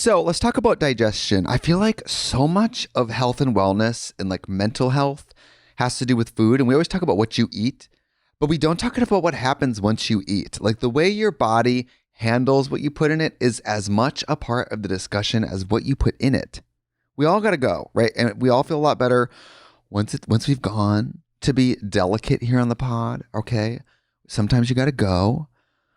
So let's talk about digestion. I feel like so much of health and wellness and like mental health has to do with food. And we always talk about what you eat, but we don't talk about what happens once you eat. Like the way your body handles what you put in it is as much a part of the discussion as what you put in it. We all got to go, right? And we all feel a lot better once we've gone. To be delicate here on the pod, okay? Sometimes you got to go.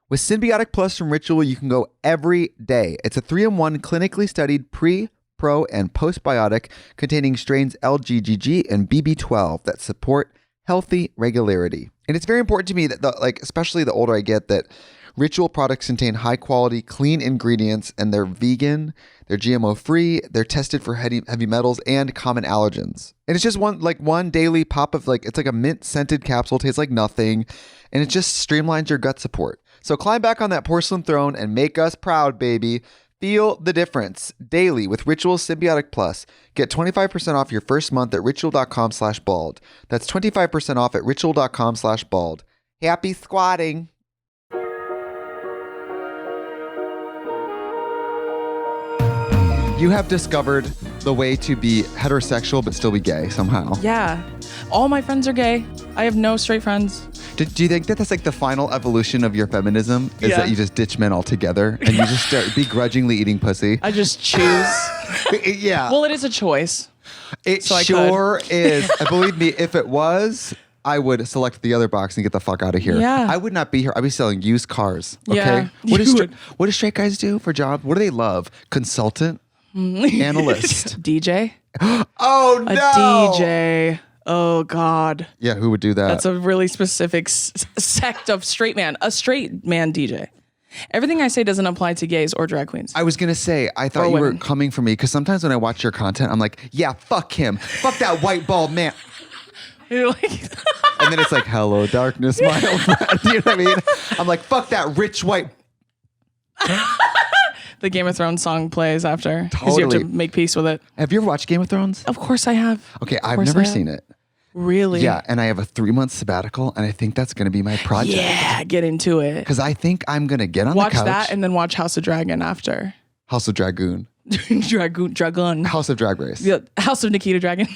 With Symbiotic Plus from Ritual, you can go every day. It's a 3-in-1 clinically studied pre, pro, and postbiotic containing strains LGGG and BB12 that support healthy regularity. And it's very important to me that, especially the older I get, that Ritual products contain high quality, clean ingredients, and they're vegan, they're GMO free, they're tested for heavy metals and common allergens. And it's just one daily pop of it's like a mint scented capsule, tastes like nothing, and it just streamlines your gut support. So climb back on that porcelain throne and make us proud, baby. Feel the difference daily with Ritual Symbiotic Plus. Get 25% off your first month at ritual.com/bald. That's 25% off at ritual.com/bald. Happy squatting. You have discovered the way to be heterosexual but still be gay somehow. Yeah. All my friends are gay. I have no straight friends. Do you think that that's like the final evolution of your feminism? Is that you just ditch men altogether and you just start begrudgingly eating pussy? I just choose. Yeah. Well, it is a choice. It sure is. Believe me, if it was, I would select the other box and get the fuck out of here. Yeah. I would not be here. I'd be selling used cars. Okay. Yeah, What do straight guys do for job? What do they love? Consultant? Analyst. DJ. Oh no. A DJ. Oh God. Yeah, who would do that? That's a really specific sect of straight man. A straight man DJ. Everything I say doesn't apply to gays or drag queens. I was going to say, I thought you were coming for me because sometimes when I watch your content, I'm like, yeah, fuck him. Fuck that white bald man. You're like and then it's like, hello, darkness, my old friend. You know what I mean? I'm like, fuck that rich white. The Game of Thrones song plays after. Because Totally. you have to make peace with it. Have you ever watched Game of Thrones? Of course I have. Okay, I've never seen it. Really? Yeah, and I have a 3-month sabbatical, and I think that's going to be my project. Yeah, get into it. Because I think I'm going to get on the couch. Watch that and then watch House of Dragon after. House of Dragoon. Dragon. House of Drag Race. Yeah, House of Nikita Dragon.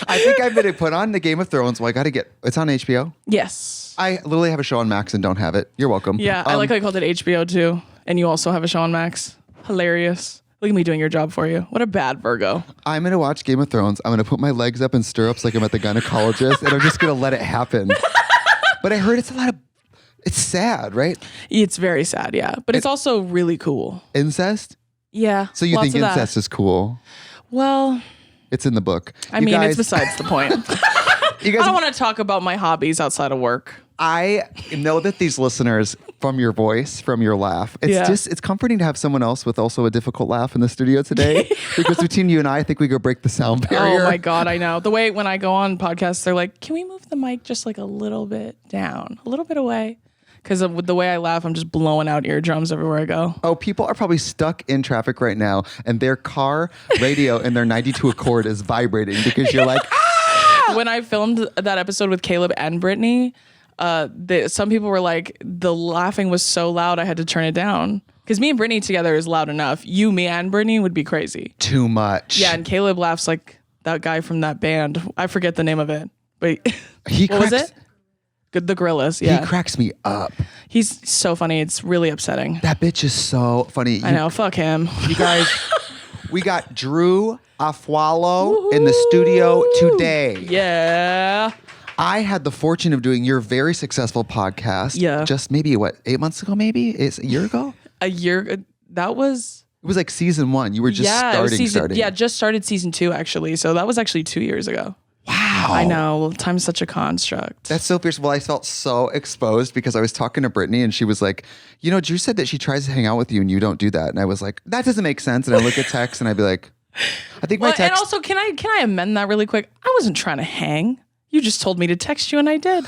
I think I'm going to put on the Game of Thrones. Well, I got to it's on HBO. Yes. I literally have a show on Max and don't have it. You're welcome. Yeah, I like how you called it HBO too. And you also have a show on Max. Hilarious. Look at me doing your job for you. What a bad Virgo. I'm going to watch Game of Thrones. I'm going to put my legs up in stirrups like I'm at the gynecologist, and I'm just going to let it happen. But I heard it's sad, right? It's very sad, yeah. But it's also really cool. Incest? Yeah. So you think incest is cool? Well, it's in the book. It's besides the point. I don't want to talk about my hobbies outside of work. I know that these listeners, from your voice, from your laugh, it's comforting to have someone else with also a difficult laugh in the studio today. Because between you and I think we go break the sound barrier. Oh my God, I know. The way when I go on podcasts, they're like, can we move the mic just like a little bit down, a little bit away? Because with the way I laugh, I'm just blowing out eardrums everywhere I go. Oh, people are probably stuck in traffic right now and their car radio in their 92 Accord is vibrating because you're like, ah! When I filmed that episode with Caleb and Brittany, some people were like, the laughing was so loud I had to turn it down. Because me and Brittany together is loud enough. You, me, and Brittany would be crazy. Too much. Yeah, and Caleb laughs like that guy from that band. I forget the name of it. But what was it? The Gorillas, yeah. He cracks me up. He's so funny. It's really upsetting. That bitch is so funny. I know. Fuck him. You guys, we got Drew Afualo in the studio today. Yeah. I had the fortune of doing your very successful podcast. Yeah. Just maybe, 8 months ago, maybe? It's a year ago? A year. That was... It was like season 1. You were just starting. Yeah, just started season 2, actually. So that was actually 2 years ago. Wow. I know. Time's such a construct. That's so fierce. Well, I felt so exposed because I was talking to Brittany and she was like, Drew said that she tries to hang out with you and you don't do that. And I was like, that doesn't make sense. And I look at text and I'd be like, I think my text. And also, can I amend that really quick? I wasn't trying to hang. You just told me to text you and I did.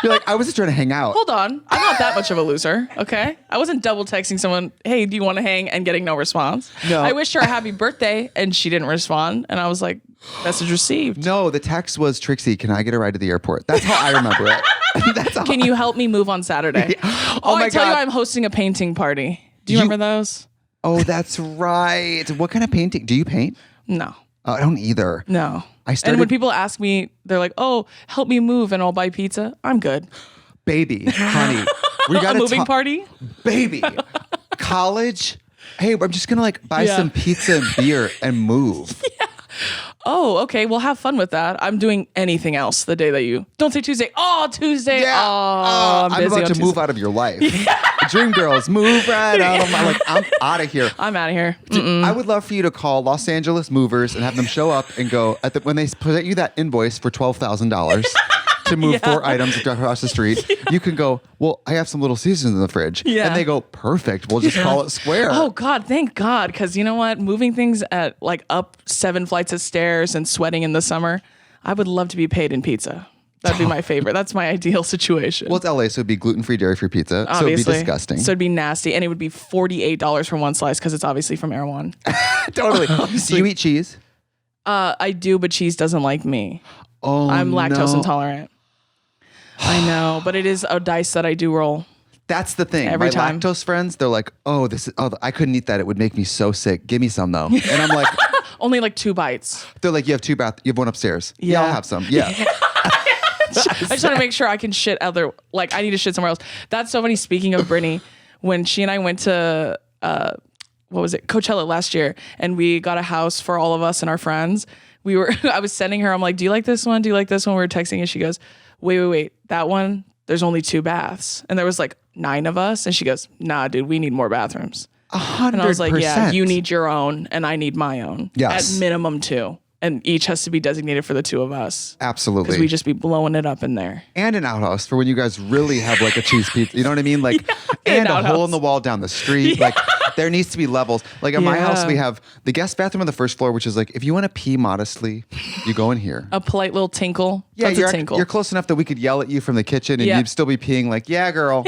You're like, I was just trying to hang out. Hold on. I'm not that much of a loser, okay? I wasn't double texting someone, hey, do you want to hang, and getting no response. No. I wished her a happy birthday and she didn't respond. And I was like, message received. No, the text was, Trixie, can I get a ride to the airport? That's how I remember it. Can you help me move on Saturday? Yeah. I tell you I'm hosting a painting party. Do you remember those? Oh, that's right. What kind of painting? Do you paint? No. Oh, I don't either. No. I started. And when people ask me, they're like, "Oh, help me move, and I'll buy pizza." I'm good. Baby, honey, we got a moving party. Baby, college. Hey, I'm just gonna like buy some pizza and beer and move. Yeah. Oh, okay. Well, have fun with that. I'm doing anything else the day that you don't say Tuesday. Oh, Tuesday. Yeah. Oh, I'm about to move out of your life. Dream girls, move right out of my like. I'm out of here. I'm out of here. I would love for you to call Los Angeles movers and have them show up and go when they present you that invoice for $12,000 to move 4 items across the street. You can go, well, I have some Little Caesars in the fridge. Yeah. And they go, perfect. We'll just call it square. Oh God, thank God. Because you know what? Moving things at like up 7 flights of stairs and sweating in the summer, I would love to be paid in pizza. That'd be my favorite. That's my ideal situation. Well, it's LA, so it'd be gluten-free, dairy-free pizza. Obviously. So it'd be disgusting. So it'd be nasty. And it would be $48 for one slice because it's obviously from Erewhon. Totally. Do you eat cheese? I do, but cheese doesn't like me. Oh, I'm lactose no. intolerant. I know, but it is a dice that I do roll. That's the thing. Every My time. lactose friends, they're like, I couldn't eat that. It would make me so sick. Give me some though. And I'm like, Only like 2 bites. they're like, you have one upstairs. Yeah. I'll have some. Yeah. I just want to make sure I can shit I need to shit somewhere else. That's so funny. Speaking of Brittany, when she and I went to, Coachella last year, and we got a house for all of us and our friends. I was sending her, I'm like, do you like this one? Do you like this one? We were texting and she goes, wait, that one, there's only 2 baths. And there was like 9 of us. And she goes, nah, dude, we need more bathrooms. 100%. And I was like, yeah, you need your own and I need my own. Yes. At minimum 2. And each has to be designated for the 2 of us. Absolutely. Because we just be blowing it up in there. And an outhouse for when you guys really have like a cheese pizza. You know what I mean? Like, and a hole in the wall down the street. Yeah. Like, there needs to be levels. Like at my house, we have the guest bathroom on the first floor, which is like, if you want to pee modestly, you go in here. A polite little tinkle. Yeah, That's a tinkle. You're close enough that we could yell at you from the kitchen and you'd still be peeing like, yeah, girl.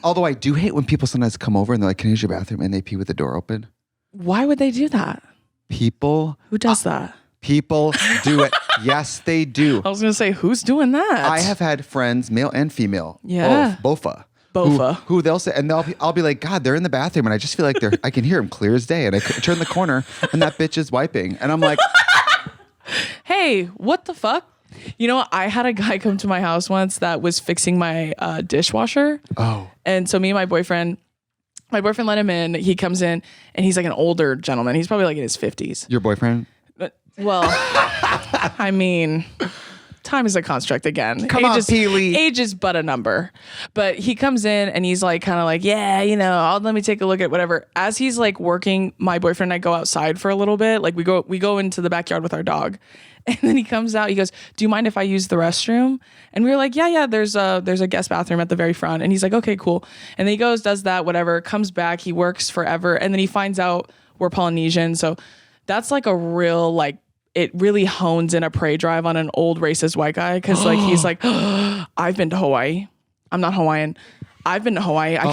Although I do hate when people sometimes come over and they're like, can I use your bathroom? And they pee with the door open. Why would they do that? People. Who does that? People do it. Yes, they do. I was going to say, who's doing that? I have had friends, male and female. Yeah. Bofa. Who they'll say, and I'll be like, God, they're in the bathroom, and I just feel like I can hear them clear as day, and I turn the corner, and that bitch is wiping, and I'm like, hey, what the fuck? You know, I had a guy come to my house once that was fixing my dishwasher. Oh. And so me and my boyfriend let him in. He comes in, and he's like an older gentleman. He's probably like in his 50s. Your boyfriend? Well, I mean, time is a construct again. Come on, Peely. Age is but a number. But he comes in and he's like, kind of like, yeah, you know, let me take a look at whatever. As he's like working, my boyfriend and I go outside for a little bit. Like we go into the backyard with our dog. And then he comes out, he goes, do you mind if I use the restroom? And we were like, yeah, there's a guest bathroom at the very front. And he's like, okay, cool. And then he goes, does that, whatever, comes back, he works forever. And then he finds out we're Polynesian. So that's like a real, like, it really hones in a prey drive on an old racist white guy. Cause like, he's like, I've been to Hawaii. I'm not Hawaiian. I've been to Hawaii. I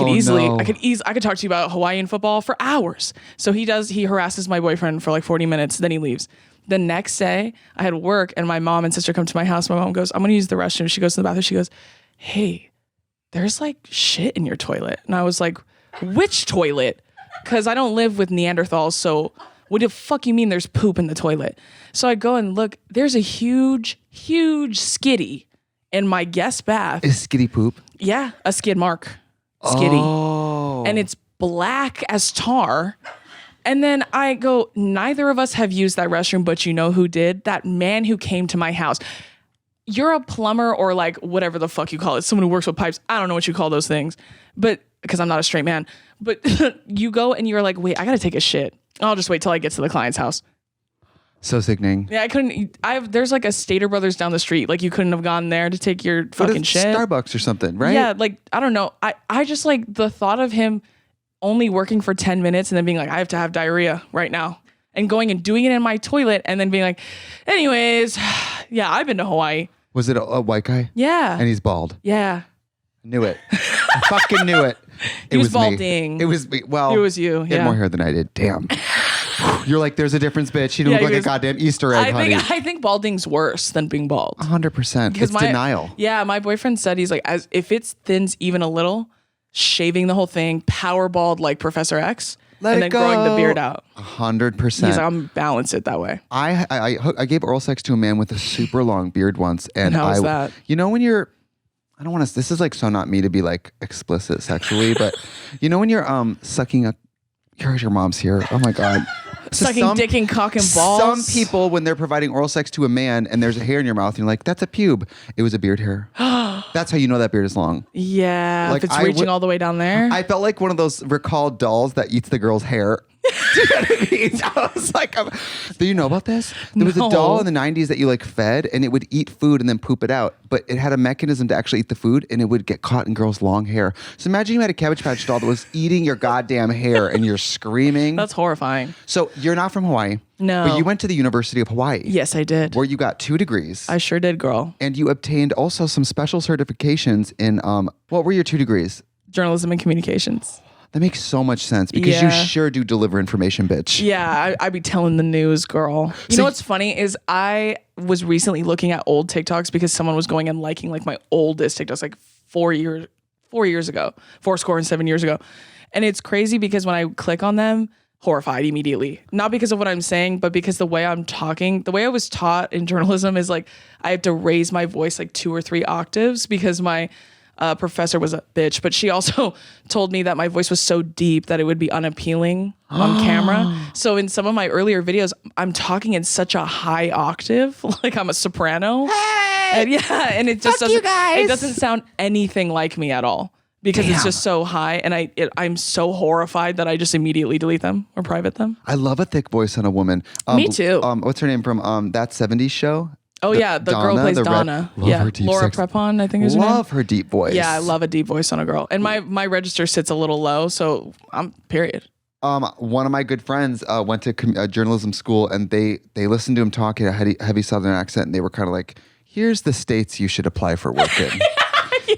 could talk to you about Hawaiian football for hours. So he harasses my boyfriend for like 40 minutes. Then he leaves. The next day I had work and my mom and sister come to my house. My mom goes, I'm going to use the restroom. She goes to the bathroom. She goes, hey, there's like shit in your toilet. And I was like, which toilet? Cause I don't live with Neanderthals. So what the fuck you mean there's poop in the toilet? So I go and look, there's a huge, huge skiddy in my guest bath. Is skiddy poop? Yeah, a skid mark. Skiddy. Oh. And it's black as tar. And then I go, neither of us have used that restroom, but you know who did? That man who came to my house. You're a plumber or like whatever the fuck you call it. Someone who works with pipes. I don't know what you call those things. But because I'm not a straight man. But you go and you're like, wait, I got to take a shit. I'll just wait till I get to the client's house. So sickening. Yeah, I couldn't. There's like a Stater Brothers down the street. Like you couldn't have gone there to take your fucking shit. Starbucks or something, right? Yeah, like I don't know. I just like the thought of him only working for 10 minutes and then being like, I have to have diarrhea right now, and going and doing it in my toilet, and then being like, anyways, yeah, I've been to Hawaii. Was it a white guy? Yeah. And he's bald. Yeah. Knew it. I fucking knew it. He was balding. Me. It was me. Well, it was you. He had more hair than I did. Damn. You're like, there's a difference, bitch. He didn't look like a goddamn Easter egg, honey. I think balding's worse than being bald. 100%. It's denial. Yeah, my boyfriend said, he's like, if it thins even a little, shaving the whole thing, power bald like Professor X, Let and it then go. growing the beard out. 100%. He's like, I'm balance it that way. I gave oral sex to a man with a super long beard once, and how was that? You know when you're, I don't want to. This is like so not me to be like explicit sexually, but you know when you're sucking a. Here's your mom's here. Oh my god. So Sucking dick and cock and balls. Some people, when they're providing oral sex to a man and there's a hair in your mouth, and you're like, that's a pube. It was a beard hair. That's how you know that beard is long. Yeah, Like, if it's reaching all the way down there. I felt like one of those recalled dolls that eats the girl's hair. Do you know what I mean? I was like, do you know about this? There was a doll in the 90s that you like fed and it would eat food and then poop it out. But it had a mechanism to actually eat the food and it would get caught in girls' long hair. So imagine you had a Cabbage Patch doll that was eating your goddamn hair and you're screaming. That's horrifying. So you're not from Hawaii. No. But you went to the University of Hawaii. Yes, I did. Where you got 2 degrees. I sure did, girl. And you obtained also some special certifications in, what were your 2 degrees? Journalism and communications. That makes so much sense because you sure do deliver information, bitch. Yeah, I be telling the news, girl. You know what's funny is I was recently looking at old TikToks because someone was going and liking like my oldest TikToks, like 4 years ago, 7 years ago. And it's crazy because when I click on them, horrified immediately. Not because of what I'm saying, but because the way I'm talking, the way I was taught in journalism is like I have to raise my voice like 2 or 3 octaves because my professor was a bitch, but she also told me that my voice was so deep that it would be unappealing on camera. So in some of my earlier videos, I'm talking in such a high octave, like I'm a soprano. Hey! And it just doesn't sound anything like me at all because it's just so high. And I'm so horrified that I just immediately delete them or private them. I love a thick voice on a woman. Me too. What's her name from That 70s Show? Oh, the girl plays Donna. Laura Prepon, I think is her name. Love her deep voice. Yeah, I love a deep voice on a girl. And my register sits a little low, so I'm period. One of my good friends went to journalism school, and they listened to him talk in a heavy Southern accent, and they were kind of like, here's the states you should apply for work in.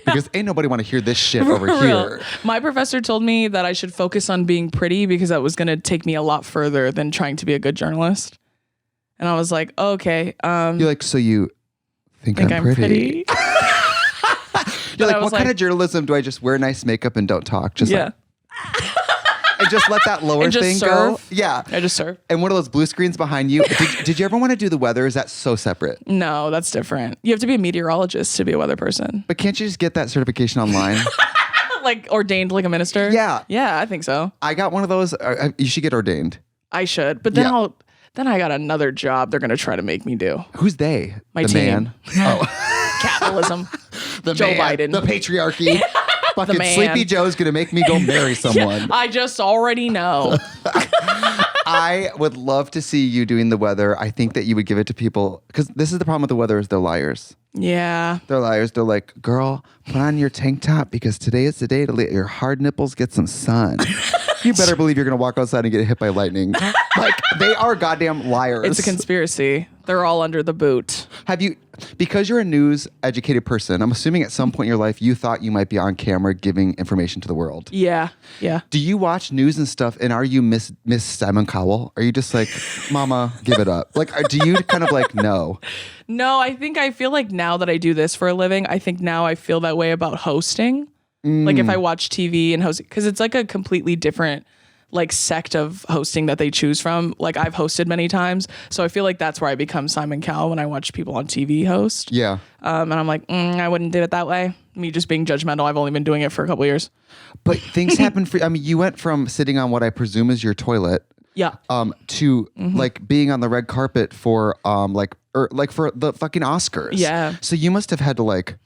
Because ain't nobody want to hear this shit over here. My professor told me that I should focus on being pretty because that was going to take me a lot further than trying to be a good journalist. And I was like, okay. You're like, so you think I'm pretty? You're like, what kind of journalism do I just wear nice makeup and don't talk? Just and just let that lower thing go. Yeah. I just serve. And one of those blue screens behind you. Did you ever want to do the weather? Is that so separate? No, that's different. You have to be a meteorologist to be a weather person. But can't you just get that certification online? Like ordained like a minister? Yeah. Yeah, I think so. I got one of those. You should get ordained. I should. But then Then I got another job they're going to try to make me do. Who's they? My the team. Man? Oh. Capitalism. The Joe man. Biden. The patriarchy. Fucking Sleepy Joe's going to make me go marry someone. I just already know. I would love to see you doing the weather. I think that you would give it to people because this is the problem with the weather is they're liars. Yeah. They're liars. They're like, girl, put on your tank top because today is the day to let your hard nipples get some sun. You better believe you're going to walk outside and get hit by lightning. Like, they are goddamn liars. It's a conspiracy. They're all under the boot. Have you, because you're a news educated person, I'm assuming at some point in your life you thought you might be on camera giving information to the world. Yeah. Yeah. Do you watch news and stuff and are you Miss Simon Cowell? Are you just like, mama, give it up? Like, do you kind of like, no? No, I feel like now that I do this for a living, I think now I feel that way about hosting. Like if I watch TV and host, because it's like a completely different like sect of hosting that they choose from. Like I've hosted many times. So I feel like that's where I become Simon Cowell when I watch people on TV host. Yeah. And I'm like, I wouldn't do it that way. Me just being judgmental. I've only been doing it for a couple of years. But things happen for, I mean, you went from sitting on what I presume is your toilet. Yeah. To like being on the red carpet for for the fucking Oscars. Yeah. So you must have had to like,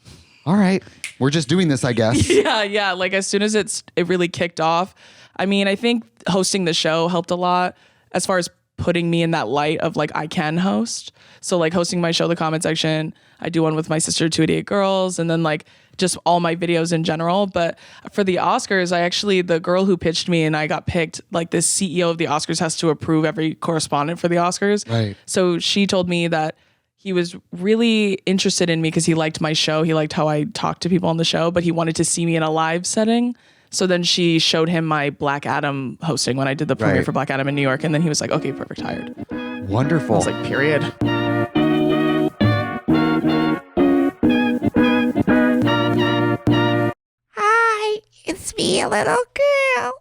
all right, we're just doing this, I guess. Yeah. Like as soon as it really kicked off, I mean, I think hosting the show helped a lot as far as putting me in that light of like I can host. So like hosting my show, The Comment Section, I do one with my sister, 2 Idiot Girls, and then like just all my videos in general. But for the Oscars, the girl who pitched me and I got picked, like the CEO of the Oscars has to approve every correspondent for the Oscars. Right. So she told me that he was really interested in me because he liked my show. He liked how I talked to people on the show, but he wanted to see me in a live setting. So then she showed him my Black Adam hosting when I did the premiere for Black Adam in New York. And then he was like, okay, perfect, hired. Wonderful. I was like, period. Hi, it's me. Hey, little girl.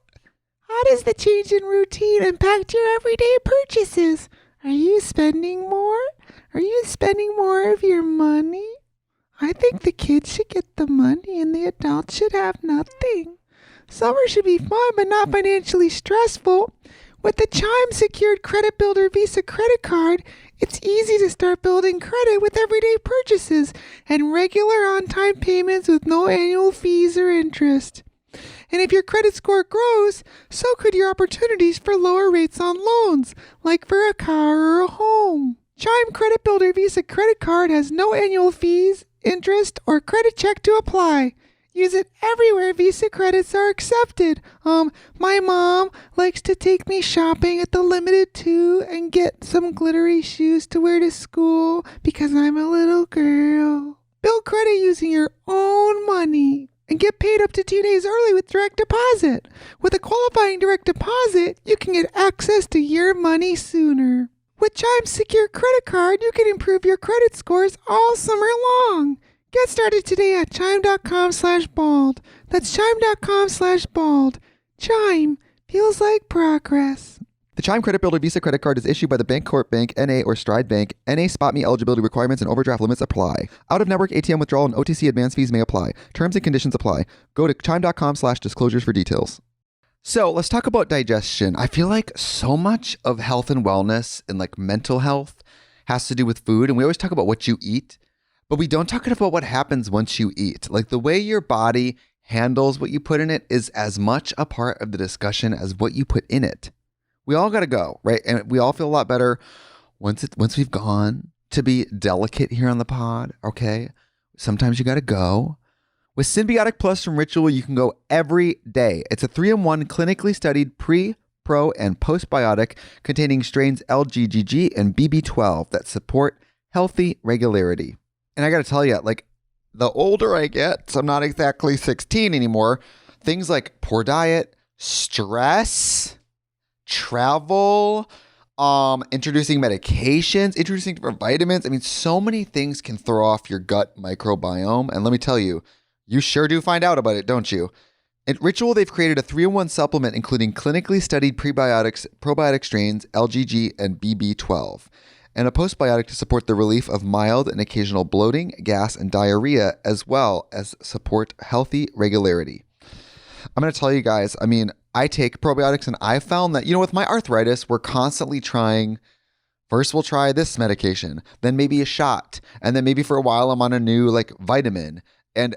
How does the change in routine impact your everyday purchases? Are you spending more? Are you spending more of your money? I think the kids should get the money and the adults should have nothing. Summer should be fun but not financially stressful. With the Chime Secured Credit Builder Visa credit card, it's easy to start building credit with everyday purchases and regular on-time payments with no annual fees or interest. And if your credit score grows, so could your opportunities for lower rates on loans, like for a car or a home. Chime Credit Builder Visa credit card has no annual fees, interest, or credit check to apply. Use it everywhere Visa credits are accepted. My mom likes to take me shopping at the Limited Too and get some glittery shoes to wear to school because I'm a little girl. Build credit using your own money and get paid up to 2 days early with direct deposit. With a qualifying direct deposit, you can get access to your money sooner. With Chime's secure credit card, you can improve your credit scores all summer long. Get started today at chime.com/bald. That's chime.com/bald. Chime feels like progress. The Chime Credit Builder Visa credit card is issued by the Bancorp Bank, NA, or Stride Bank. NA Spot Me eligibility requirements and overdraft limits apply. Out-of-network ATM withdrawal and OTC advance fees may apply. Terms and conditions apply. Go to chime.com/disclosures for details. So let's talk about digestion. I feel like so much of health and wellness and like mental health has to do with food. And we always talk about what you eat, but we don't talk about what happens once you eat. Like the way your body handles what you put in it is as much a part of the discussion as what you put in it. We all got to go, right? And we all feel a lot better once we've gone. To be delicate here on the pod, okay? Sometimes you got to go. With Symbiotic Plus from Ritual, you can go every day. It's a 3-in-1 clinically studied pre, pro, and postbiotic containing strains LGGG and BB12 that support healthy regularity. And I got to tell you, like, the older I get, so I'm not exactly 16 anymore, things like poor diet, stress, travel, introducing medications, introducing different vitamins. I mean, so many things can throw off your gut microbiome. And let me tell you, you sure do find out about it, don't you? At Ritual, they've created a 3-in-1 supplement including clinically studied prebiotics, probiotic strains, LGG, and BB12, and a postbiotic to support the relief of mild and occasional bloating, gas, and diarrhea, as well as support healthy regularity. I'm going to tell you guys, I mean, I take probiotics and I found that, with my arthritis, we're constantly trying. First, we'll try this medication, then maybe a shot, and then maybe for a while I'm on a new vitamin. And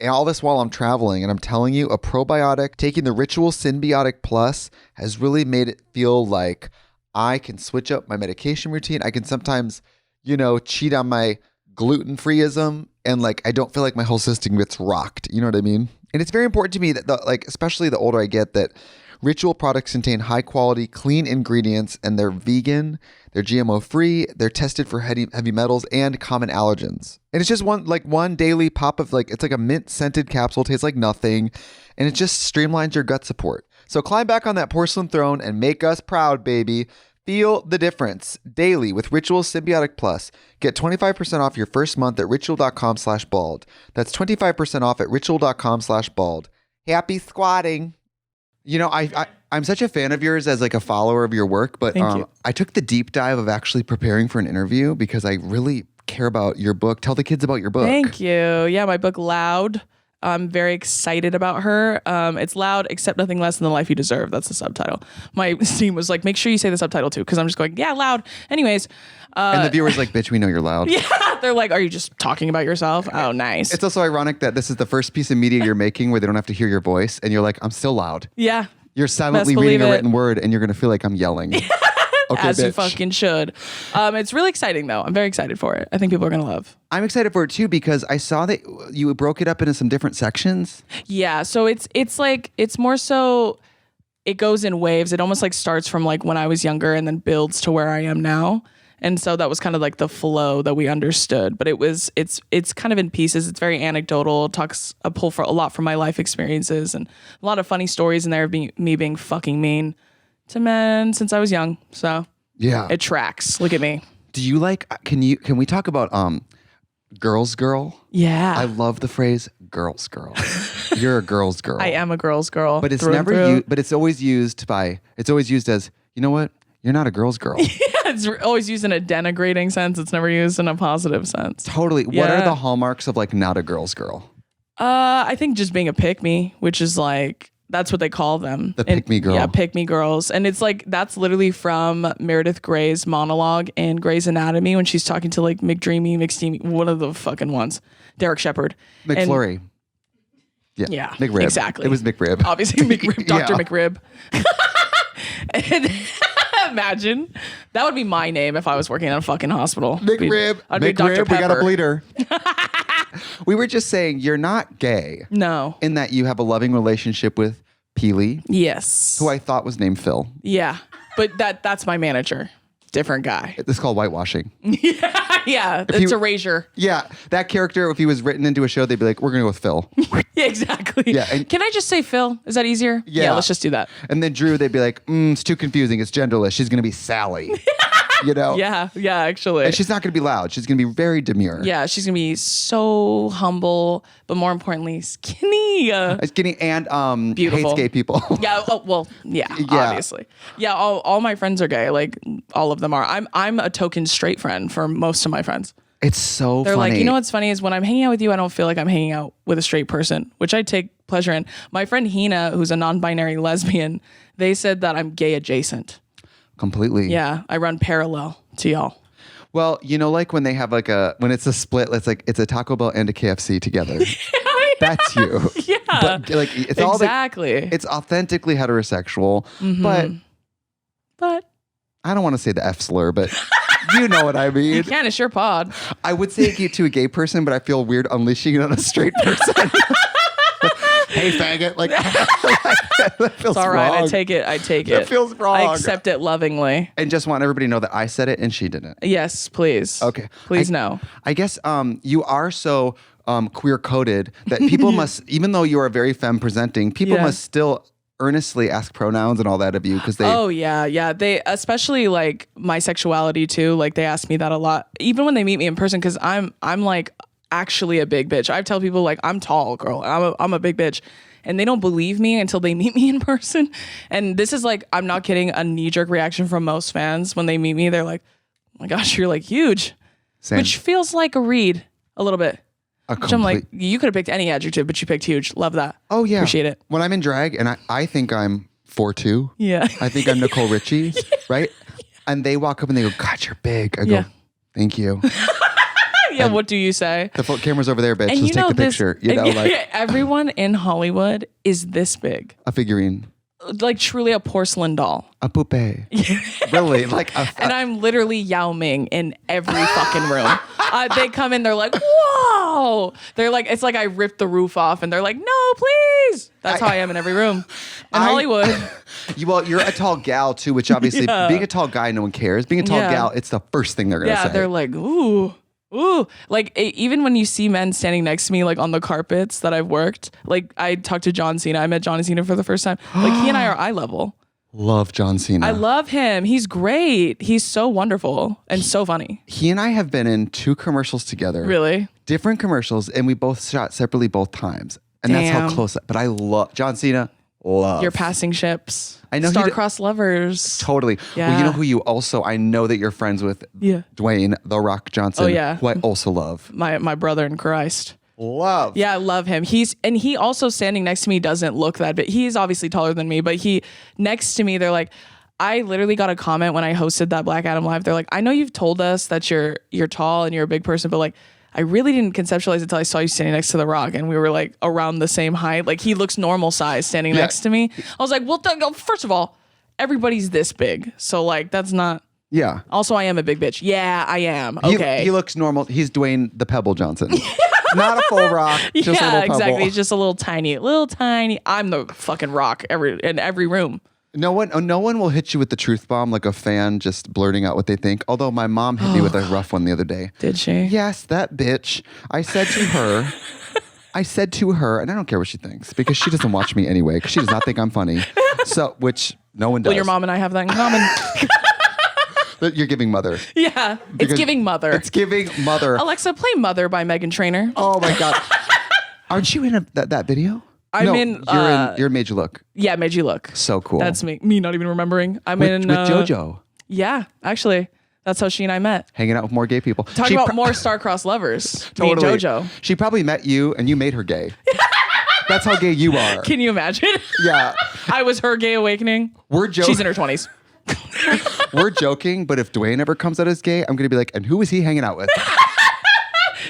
all this while I'm traveling, and I'm telling you, a probiotic, taking the Ritual Symbiotic Plus has really made it feel like I can switch up my medication routine. I can sometimes, cheat on my gluten-freeism, and I don't feel like my whole system gets rocked. You know what I mean? And it's very important to me that especially the older I get, that Ritual products contain high quality, clean ingredients, and they're vegan, they're GMO free, they're tested for heavy metals and common allergens. And it's just one daily pop of it's like a mint scented capsule, tastes like nothing, and it just streamlines your gut support. So climb back on that porcelain throne and make us proud, baby. Feel the difference daily with Ritual Symbiotic Plus. Get 25% off your first month at ritual.com/bald. That's 25% off at ritual.com/bald. Happy squatting. I'm such a fan of yours as a follower of your work, but I took the deep dive of actually preparing for an interview because I really care about your book. Tell the kids about your book. Thank you. Yeah, my book, Loud. I'm very excited about her. It's loud, except nothing less than the life you deserve. That's the subtitle. My team was like, make sure you say the subtitle too, because I'm just going, yeah, loud. Anyways. And the viewer's like, bitch, we know you're loud. Yeah. They're like, are you just talking about yourself? Oh, nice. It's also ironic that this is the first piece of media you're making where they don't have to hear your voice. And you're like, I'm still loud. Yeah. You're silently reading a written word and you're going to feel like I'm yelling. Okay, as bitch. you fucking should. It's really exciting though. I'm very excited for it. I think people are gonna love. I'm excited for it too because I saw that you broke it up into some different sections. Yeah, so it's more so it goes in waves. It almost starts from when I was younger and then builds to where I am now. And so that was kind of the flow that we understood. But it's kind of in pieces. It's very anecdotal. I pull for a lot from my life experiences and a lot of funny stories in there of me being fucking mean to men since I was young. So yeah, it tracks. Look at me. Do you can we talk about girl's girl? Yeah. I love the phrase girl's girl. You're a girl's girl. I am a girl's girl. But it's through and never through. used. But it's always used as, you know what? You're not a girl's girl. Yeah, it's always used in a denigrating sense. It's never used in a positive sense. Totally. What are the hallmarks of like not a girl's girl? I think just being a pick-me, which is like, that's what they call them. The pick-me girl. Yeah, pick-me girls. And it's like, that's literally from Meredith Grey's monologue in Grey's Anatomy when she's talking to like McDreamy, McSteamy, one of the fucking ones. Derek Shepherd. McFlurry. Yeah. McRib. Exactly. It was McRib. Obviously McRib, Dr. Yeah. McRib. And imagine. That would be my name if I was working in a fucking hospital. McRib. I'd be Dr. McRib, we got a Pepper. bleeder. We were just saying you're not gay No. in that you have a loving relationship with Peely, Yes. who I thought was named Phil. Yeah. But that's my manager. Different guy. It's called whitewashing. Yeah. It's erasure. Yeah, that character, if he was written into a show, they'd be like, we're going to go with Phil. Yeah, exactly. Yeah, and- Can I just say Phil? Is that easier? Yeah. Let's just do that. And then Drew, they'd be like, it's too confusing. It's genderless. She's going to be Sally. You know? Yeah, actually. And she's not going to be loud. She's going to be very demure. Yeah, she's going to be so humble, but more importantly, skinny. Skinny and Beautiful. hates gay people. Yeah, yeah, obviously. Yeah, all my friends are gay. Like, all of them are. I'm a token straight friend for most of my friends. It's so They're funny. like, you know what's funny is when I'm hanging out with you, I don't feel like I'm hanging out with a straight person, which I take pleasure in. My friend Hina, who's a non-binary lesbian, they said that I'm gay adjacent. Completely. Yeah, I run parallel to y'all. Well, you know, like when they have like when it's a split, it's a Taco Bell and a KFC together. That's you. Yeah. But like it's all exactly. it's authentically heterosexual, but I don't want to say the F slur, but you know what I mean. you can, it's your pod. I would say it to a gay person, but I feel weird unleashing it on a straight person. Hey, faggot! Like that feels It's all right. wrong. I take it. That feels wrong. I accept it lovingly. And just want everybody to know that I said it and she didn't. Yes, please. Okay. Please no. I guess you are so queer coded that people must, even though you are very femme presenting, people Yeah. must still earnestly ask pronouns and all that of you because they. Oh yeah. They especially like my sexuality too. Like they ask me that a lot, even when they meet me in person, because I'm like actually a big bitch. I tell people like I'm tall, girl. I'm a big bitch. And they don't believe me until they meet me in person. And this is like, I'm not kidding, a knee-jerk reaction from most fans. When they meet me, they're like, oh my gosh, you're like huge. Same. Which feels like a read a little bit. A Which I'm like, complete- you could have picked any adjective, but you picked huge. Love that. Oh yeah. Appreciate it. When I'm in drag and I think I'm 4'2". Yeah. I think I'm Nicole Richie, right? And they walk up and they go, God, you're big. I go, Yeah. thank you. Yeah, what do you say? The camera's over there, bitch. And Let's take the picture. You know, like everyone in Hollywood is this big. a figurine. Like truly a porcelain doll. A poupée. Really? Like And I'm literally Yao Ming in every fucking room. They come in, they're like, whoa. They're like, it's like I ripped the roof off and they're like, no, please. That's how I am in every room. In Hollywood. Well, you're a tall gal too, which obviously Yeah. being a tall guy, no one cares. Being a tall Yeah. gal, it's the first thing they're going to Yeah, say. they're like, ooh. Like even when you see men standing next to me, like on the carpets that I've worked, like I talked to John Cena. I met John Cena for the first time. Like he and I are eye level. Love John Cena. I love him. He's great. He's so wonderful and so funny. He and I have been in 2 commercials together. Really? Different commercials, and we both shot separately both times. And that's how Damn. close. But I love John Cena. Love. You're passing ships. I know he Star-crossed lovers. Totally. Well, you Yeah. know who you also, I know that you're friends with Yeah. Dwayne The Rock Johnson. Oh, yeah. Who I also love. My brother in Christ. Love. Yeah, I love him. He also standing next to me doesn't look that big. He's obviously taller than me, but he next to me, they're like, I literally got a comment when I hosted that Black Adam Live. They're like, I know you've told us that you're tall and you're a big person, but like I really didn't conceptualize it until I saw you standing next to The Rock and we were like around the same height. Like he looks normal size standing next to me. I was like, well, first of all, everybody's this big. So like that's not. Yeah. Also, I am a big bitch. Yeah, I am. Okay. He looks normal. He's Dwayne the Pebble Johnson. Not a full rock. Just a little yeah, pebble. exactly. It's just a little tiny. I'm the fucking rock in every room. No one will hit you with the truth bomb like a fan just blurting out what they think. Although my mom hit me with a rough one the other day. Did she? Yes, that bitch. I said to her, and I don't care what she thinks because she doesn't watch me anyway because she does not think I'm funny. So, which no one does. Well, your mom and I have that in common. But you're giving mother. Yeah, Because it's giving mother. It's giving mother. Alexa, play Mother by Meghan Trainor. Oh my God. Aren't you in that video? I'm in. You're in Made You Look. Yeah, Made You Look. So cool. That's me. Me not even remembering. I'm in with JoJo. Yeah, actually, that's how she and I met. Hanging out with more gay people. Talking about more star-crossed lovers. Totally. Me and JoJo. She probably met you and you made her gay. That's how gay you are. Can you imagine? Yeah. I was her gay awakening. We're joking. She's in her 20s. We're joking, but if Dwayne ever comes out as gay, I'm going to be like, and who is he hanging out with?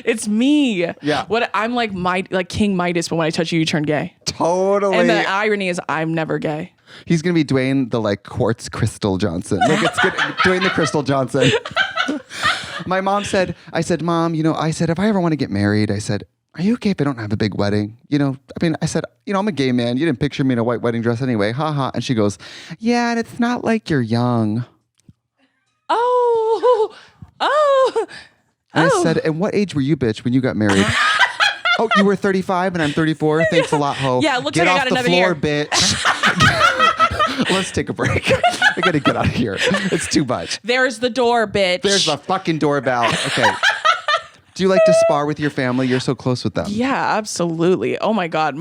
It's me. Yeah. What I'm like King Midas, but when I touch you, you turn gay. Totally. And the irony is I'm never gay. He's going to be Dwayne the like quartz crystal Johnson. Like it's good. Dwayne the Crystal Johnson. My mom said, I said, Mom, I said, if I ever want to get married, I said, are you okay if I don't have a big wedding? I said, I'm a gay man. You didn't picture me in a white wedding dress anyway. Ha ha. And she goes, yeah, and it's not like you're young. Oh. And I said, and what age were you, bitch, when you got married? Oh, you were 35 and I'm 34. Thanks a lot, ho. Yeah, looks get like I off got the another floor, year. bitch. Let's take a break. I gotta get out of here. It's too much. There's the door, bitch. There's the fucking doorbell. Okay. Do you like to spar with your family? You're so close with them. Yeah, absolutely. Oh my God.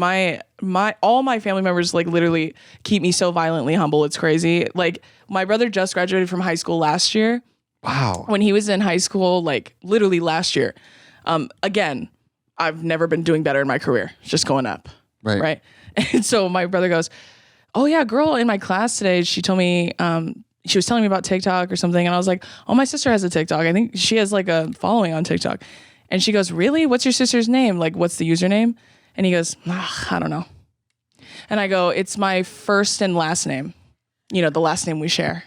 All my family members like literally keep me so violently humble. It's crazy. Like my brother just graduated from high school last year. Wow. When he was in high school, like literally last year. Again, I've never been doing better in my career. It's just going up. Right. And so my brother goes, oh yeah, girl in my class today, she told me, she was telling me about TikTok or something. And I was like, oh, my sister has a TikTok. I think she has like a following on TikTok. And she goes, really? What's your sister's name? Like, what's the username? And he goes, I don't know. And I go, it's my first and last name. The last name we share.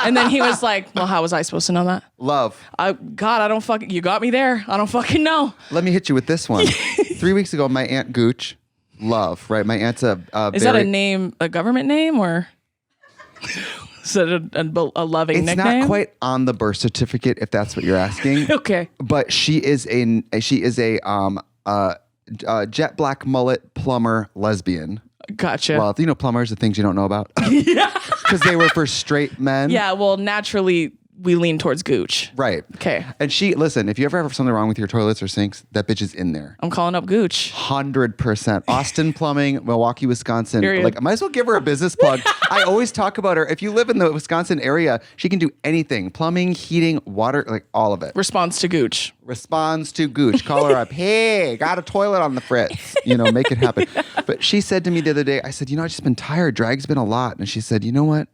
And then he was like, well, how was I supposed to know that? Love. You got me there. I don't fucking know. Let me hit you with this one. 3 weeks ago, my Aunt Gooch, Love, right? My aunt's Is that a name, a government name, or is it a loving it's nickname? It's not quite on the birth certificate, if that's what you're asking. Okay. But she is a jet black mullet plumber lesbian. Gotcha. Well, plumbers, the things you don't know about. Yeah. Because they were for straight men. Yeah, well, naturally, we lean towards Gooch. Right. Okay. And listen, if you ever have something wrong with your toilets or sinks, that bitch is in there. I'm calling up Gooch. 100%. Austin Plumbing, Milwaukee, Wisconsin. Period. Like, I might as well give her a business plug. I always talk about her. If you live in the Wisconsin area, she can do anything. Plumbing, heating, water, like all of it. Responds to Gooch. Call her up. Hey, got a toilet on the fritz. Make it happen. But she said to me the other day, I said, I've just been tired. Drag's been a lot. And she said, you know what?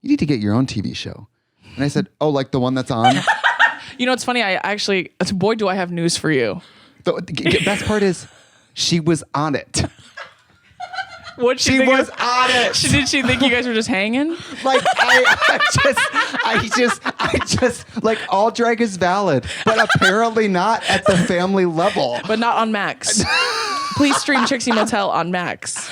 You need to get your own TV show. And I said, oh, like the one that's on? It's funny. Boy, do I have news for you. The best part is she was on it. She was on it. Did she think you guys were just hanging? Like I just like all drag is valid, but apparently not at the family level. But not on Max. Please stream Trixie Mattel on Max.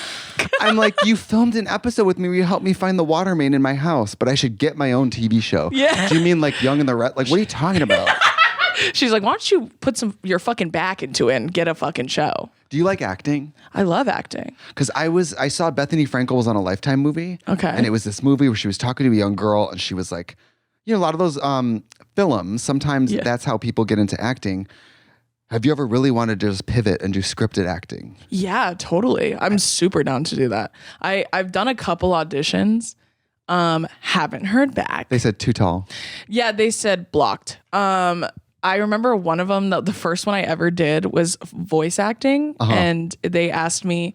I'm like, you filmed an episode with me where you helped me find the water main in my house, but I should get my own TV show. Yeah. Do you mean like Young and the Red? Like, what are you talking about? She's like, why don't you put your fucking back into it and get a fucking show? Do you like acting? I love acting. Because I saw Bethany Frankel was on a Lifetime movie. Okay. And it was this movie where she was talking to a young girl and she was like, a lot of those films, sometimes that's how people get into acting. Have you ever really wanted to just pivot and do scripted acting? Yeah, totally. I'm super down to do that. I've done a couple auditions. Haven't heard back. They said too tall. Yeah, they said blocked. I remember one of them, the first one I ever did was voice acting. And they asked me,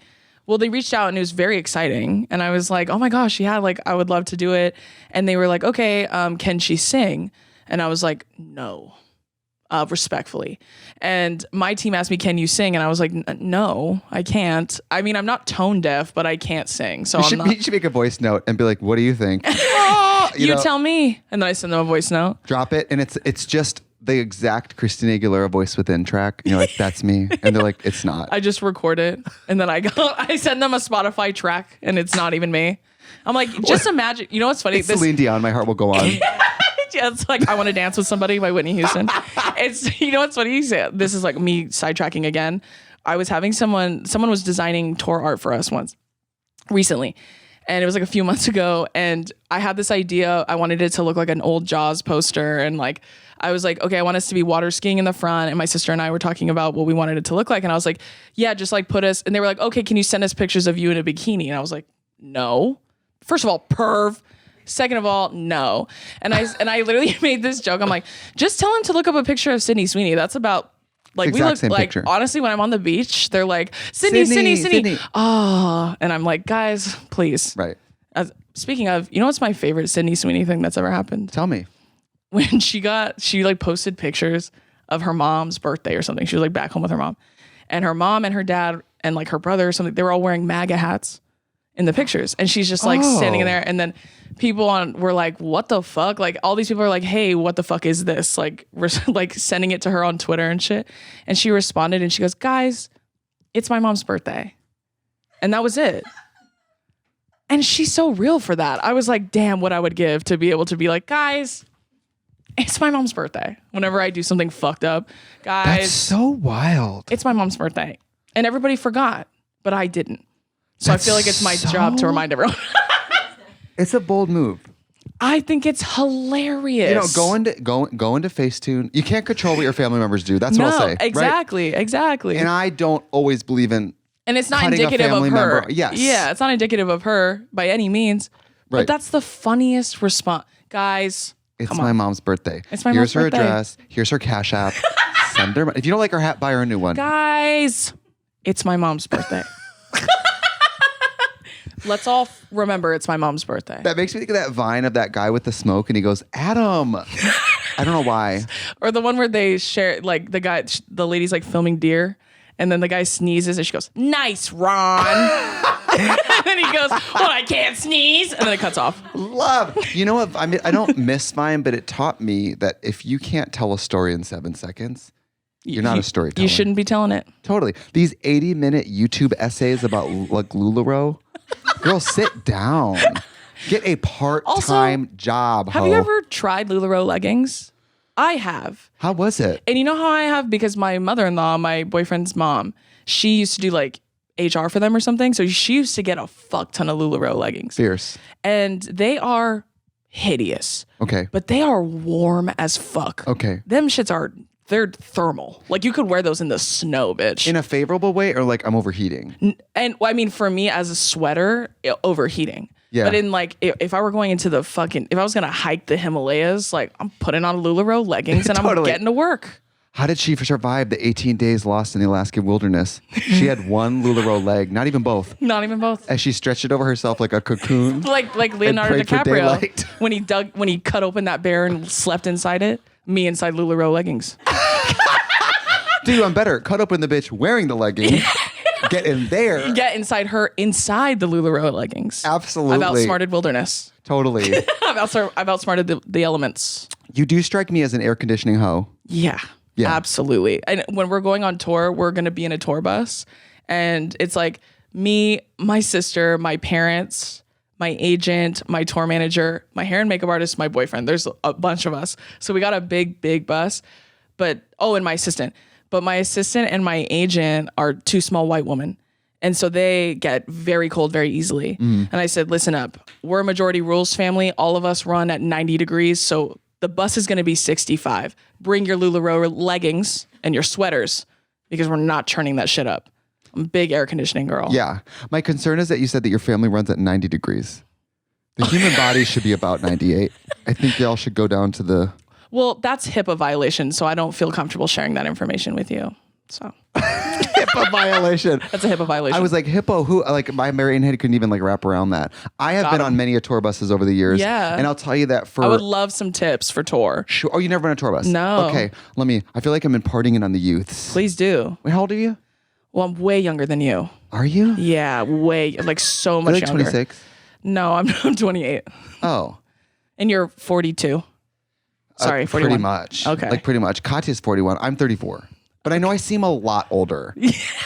they reached out and it was very exciting. And I was like, oh my gosh, yeah, like I would love to do it. And they were like, okay, can she sing? And I was like, no. Respectfully. And my team asked me, can you sing? And I was like, no, I can't. I mean, I'm not tone deaf, but I can't sing. So you should make a voice note and be like, what do you think? you tell me. And then I send them a voice note. Drop it. And it's just the exact Christina Aguilera voice within track. And you're like, that's me. And they're like, it's not. I just record it. And then I send them a Spotify track and it's not even me. I'm like, just imagine. You know what's funny? It's Celine Dion, My Heart Will Go On. Yeah, it's like I Want to Dance with Somebody by Whitney Houston. It's, what's funny? This is like me sidetracking again. I was having someone was designing tour art for us once recently. And it was like a few months ago. And I had this idea. I wanted it to look like an old Jaws poster. And like, I was like, okay, I want us to be water skiing in the front. And my sister and I were talking about what we wanted it to look like. And I was like, yeah, just like put us. And they were like, okay, can you send us pictures of you in a bikini? And I was like, no. First of all, perv. Second of all, no. And I literally made this joke. I'm like, just tell him to look up a picture of Sydney Sweeney. That's about like Exact we look same like picture. honestly when I'm on the beach, they're like Sydney. Oh, and I'm like, guys, please. Right. Speaking of, you know what's my favorite Sydney Sweeney thing that's ever happened? Tell me. When she like posted pictures of her mom's birthday or something. She was like back home with her mom, and her dad and like her brother or something. They were all wearing MAGA hats in the pictures, and she's just like standing there. And then people were like, what the fuck? Like all these people are like, hey, what the fuck is this? Like we're like sending it to her on Twitter and shit. And she responded and she goes, guys, it's my mom's birthday. And that was it. And she's so real for that. I was like, damn, what I would give to be able to be like, guys, it's my mom's birthday. Whenever I do something fucked up, guys, That's so wild. it's my mom's birthday. And everybody forgot, but I didn't. So I feel like it's my job to remind everyone. It's a bold move. I think it's hilarious. You know, go into Facetune. You can't control what your family members do. That's what I'll say. Exactly, right? exactly. And I don't always believe in. And it's not cutting a indicative of family her. member. Yes. Yeah, it's not indicative of her by any means. Right. But that's the funniest response. Guys, It's come my on. mom's birthday. It's my Here's mom's her birthday. address. Here's her Cash App. Send her. If you don't like her hat, buy her a new one. Guys, it's my mom's birthday. Let's all remember it's my mom's birthday. That makes me think of that Vine of that guy with the smoke, and he goes, "Adam." I don't know why. Or the one where they share, like the lady's like filming deer, and then the guy sneezes, and she goes, "Nice, Ron." And then he goes, "Well, I can't sneeze," and then it cuts off. Love. You know what? I mean, I don't miss Vine, but it taught me that if you can't tell a story in 7 seconds, you're not a storyteller. You shouldn't be telling it. Totally. These 80-minute YouTube essays about like LuLaRoe. Girl, sit down. Get a part-time job. Have you ever tried LuLaRoe leggings? I have. How was it? And you know how I have? Because my mother-in-law, my boyfriend's mom, she used to do like HR for them or something. So she used to get a fuck ton of LuLaRoe leggings. Fierce. And they are hideous. Okay. But they are warm as fuck. Okay. Them shits they're thermal. Like you could wear those in the snow, bitch. In a favorable way or like I'm overheating? And well, I mean, for me as a sweater, overheating. Yeah. But in like, if I were going into if I was going to hike the Himalayas, like I'm putting on LuLaRoe leggings and I'm getting to work. How did she survive the 18 days lost in the Alaskan wilderness? She had one LuLaRoe leg, not even both. Not even both. As she stretched it over herself like a cocoon. Like Leonardo prayed for DiCaprio daylight. when he cut open that bear and slept inside it. Me inside LuLaRoe leggings. Dude, I'm better. Cut open the bitch wearing the legging. Get in there. Get inside her inside the LuLaRoe leggings. Absolutely. I've outsmarted wilderness. Totally. I've outsmarted the elements. You do strike me as an air conditioning hoe. Yeah. Yeah. Absolutely. And when we're going on tour, we're going to be in a tour bus. And it's like me, my sister, my parents, my agent, my tour manager, my hair and makeup artist, my boyfriend. There's a bunch of us. So we got a big bus. And my assistant. But my assistant and my agent are two small white women. And so they get very cold very easily. And I said, listen up. We're a majority rules family. All of us run at 90 degrees. So the bus is going to be 65. Bring your LuLaRoe leggings and your sweaters because we're not churning that shit up. I'm a big air conditioning girl. Yeah. My concern is that you said that your family runs at 90 degrees. The human body should be about 98. I think y'all should go down to the... Well, that's HIPAA violation, so I don't feel comfortable sharing that information with you. So HIPAA violation. that's a HIPAA violation. I was like, hippo, who? Like, my Marian head couldn't even like wrap around that. I have been on many a tour buses over the years. Yeah. And I'll tell you that for... I would love some tips for tour. Sure. Oh, you never been on a tour bus? No. Okay. I feel like I'm imparting it on the youths. Please do. Wait, how old are you? Well, I'm way younger than you. Are you? Yeah, way, like so much You're like younger. 26? No, I'm 28. Oh. And you're 42. Sorry, 41. Pretty much. Okay. Like pretty much. Katya's 41. I'm 34. But I know I seem a lot older.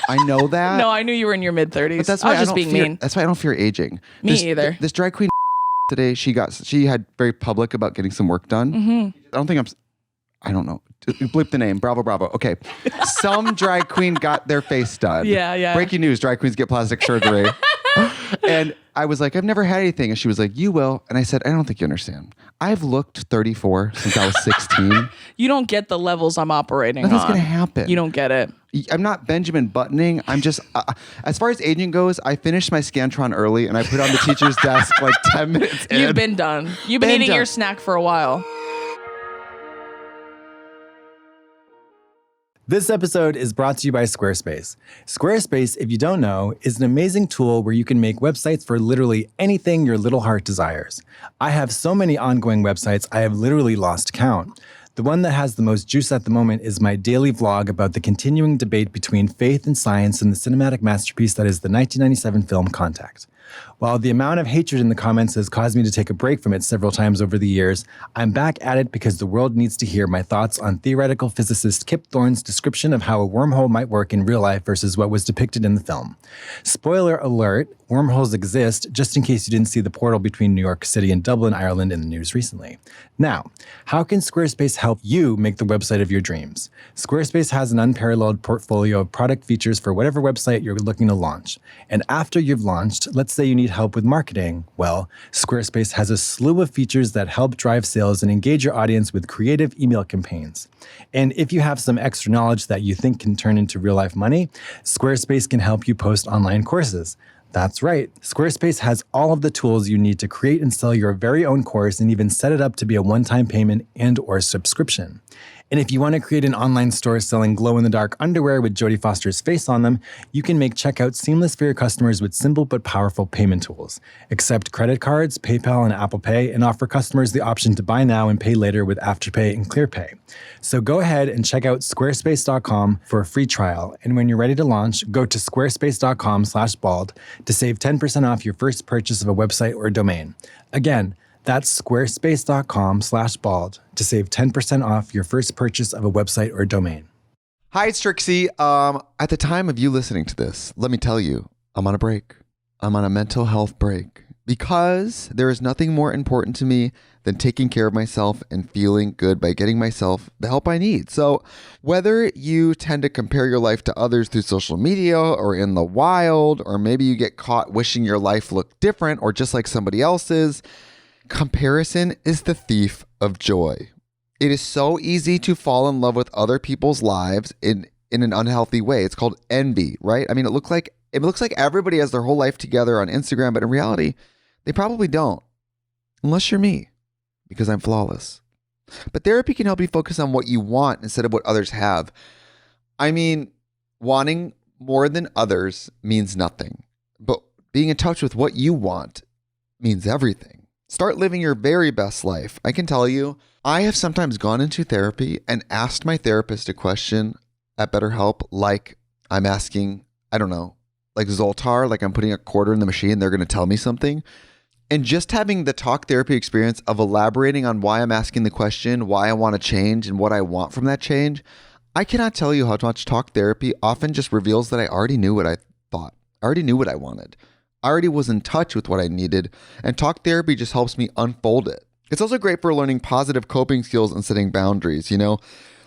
I know that. No, I knew you were in your mid 30s. But that's I why was I just don't being fear, mean. That's why I don't fear aging. Me either. This drag queen today, she had very public about getting some work done. Mm-hmm. I don't know. Bleep the name. Bravo. Okay. Some drag queen got their face done. Yeah. Breaking news, drag queens get plastic surgery. And I was like, I've never had anything. And she was like, you will. And I said, I don't think you understand. I've looked 34 since I was 16. You don't get the levels I'm operating Nothing's on. going to happen. You don't get it. I'm not Benjamin Buttoning. I'm just, as far as aging goes, I finished my Scantron early and I put it on the teacher's desk like 10 minutes in. You've been done. You've been eating your snack for a while. This episode is brought to you by Squarespace. Squarespace, if you don't know, is an amazing tool where you can make websites for literally anything your little heart desires. I have so many ongoing websites, I have literally lost count. The one that has the most juice at the moment is my daily vlog about the continuing debate between faith and science in the cinematic masterpiece that is the 1997 film Contact. While the amount of hatred in the comments has caused me to take a break from it several times over the years, I'm back at it because the world needs to hear my thoughts on theoretical physicist Kip Thorne's description of how a wormhole might work in real life versus what was depicted in the film. Spoiler alert, wormholes exist, just in case you didn't see the portal between New York City and Dublin, Ireland in the news recently. Now, how can Squarespace help you make the website of your dreams? Squarespace has an unparalleled portfolio of product features for whatever website you're looking to launch. And after you've launched, let's say you need help with marketing. Well, Squarespace has a slew of features that help drive sales and engage your audience with creative email campaigns. And if you have some extra knowledge that you think can turn into real-life money, Squarespace can help you post online courses. That's right. Squarespace has all of the tools you need to create and sell your very own course and even set it up to be a one-time payment and/or subscription. And if you want to create an online store selling glow-in-the-dark underwear with Jodie Foster's face on them, you can make checkout seamless for your customers with simple but powerful payment tools. Accept credit cards, PayPal, and Apple Pay, and offer customers the option to buy now and pay later with Afterpay and ClearPay. So go ahead and check out squarespace.com for a free trial. And when you're ready to launch, go to squarespace.com/bald to save 10% off your first purchase of a website or domain. Again, that's squarespace.com/bald to save 10% off your first purchase of a website or domain. Hi, it's Trixie. At the time of you listening to this, let me tell you, I'm on a break. I'm on a mental health break because there is nothing more important to me than taking care of myself and feeling good by getting myself the help I need. So whether you tend to compare your life to others through social media or in the wild, or maybe you get caught wishing your life looked different or just like somebody else's, comparison is the thief of joy. It is so easy to fall in love with other people's lives in an unhealthy way. It's called envy, right? I mean, it looks like everybody has their whole life together on Instagram, but in reality, they probably don't. Unless you're me, because I'm flawless. But therapy can help you focus on what you want instead of what others have. I mean, wanting more than others means nothing, but being in touch with what you want means everything. Start living your very best life. I can tell you, I have sometimes gone into therapy and asked my therapist a question at BetterHelp, like I'm asking, I don't know, like Zoltar, like I'm putting a quarter in the machine, they're going to tell me something. And just having the talk therapy experience of elaborating on why I'm asking the question, why I want to change, and what I want from that change, I cannot tell you how much talk therapy often just reveals that I already knew what I thought. I already knew what I wanted. I already was in touch with what I needed, and talk therapy just helps me unfold it. It's also great for learning positive coping skills and setting boundaries, you know?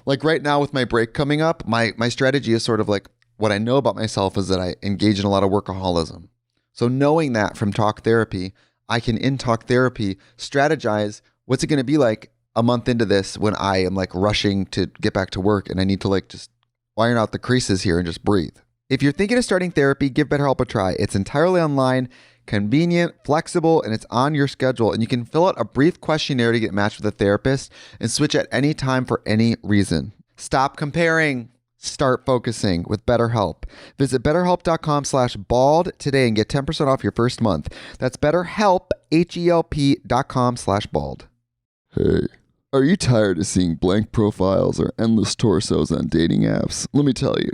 Like right now with my break coming up, my strategy is sort of like, what I know about myself is that I engage in a lot of workaholism. So knowing that from talk therapy, I can in talk therapy strategize what's it going to be like a month into this when I am like rushing to get back to work and I need to like just iron out the creases here and just breathe. If you're thinking of starting therapy, give BetterHelp a try. It's entirely online, convenient, flexible, and it's on your schedule. And you can fill out a brief questionnaire to get matched with a therapist and switch at any time for any reason. Stop comparing. Start focusing with BetterHelp. Visit BetterHelp.com/bald today and get 10% off your first month. That's BetterHelp, HELP.com/bald. Hey, are you tired of seeing blank profiles or endless torsos on dating apps? Let me tell you,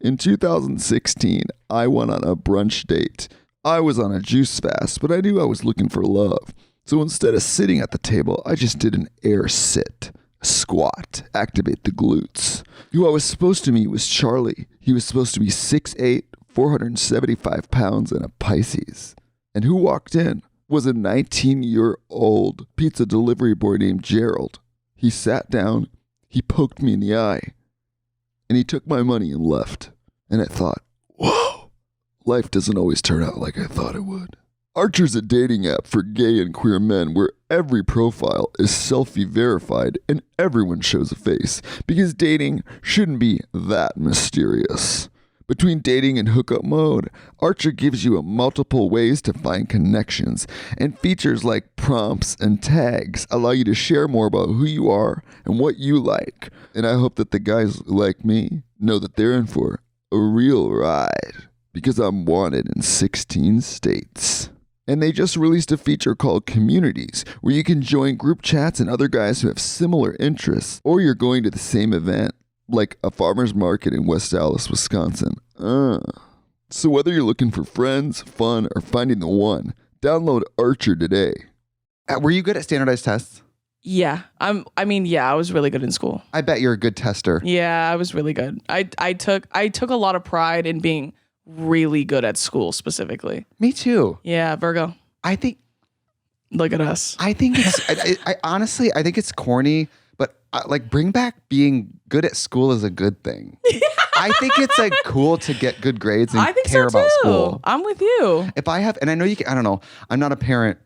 in 2016, I went on a brunch date. I was on a juice fast, but I knew I was looking for love. So instead of sitting at the table, I just did an air sit. Squat, activate the glutes. Who I was supposed to meet was Charlie. He was supposed to be 6'8", 475 pounds, and a Pisces. And who walked in was a 19-year-old pizza delivery boy named Gerald. He sat down, he poked me in the eye, and he took my money and left. And I thought, whoa, life doesn't always turn out like I thought it would. Archer's a dating app for gay and queer men where every profile is selfie verified and everyone shows a face, because dating shouldn't be that mysterious. Between dating and hookup mode, Archer gives you multiple ways to find connections, and features like prompts and tags allow you to share more about who you are and what you like. And I hope that the guys like me know that they're in for a real ride, because I'm wanted in 16 states. And they just released a feature called Communities, where you can join group chats and other guys who have similar interests, or you're going to the same event, like a farmer's market in West Allis, Wisconsin. So whether you're looking for friends, fun, or finding the one, download Archer today. Were you good at standardized tests? Yeah. I was really good in school. I bet you're a good tester. Yeah, I was really good. I took a lot of pride in being really good at school specifically. Me too. Yeah, Virgo. I think. Look at us. I think it's. I honestly, I think it's corny, but like bring back being good at school is a good thing. I think it's like cool to get good grades and I think care so about too. school. I'm with you. If I have, and I know you can. I don't know. I'm not a parent.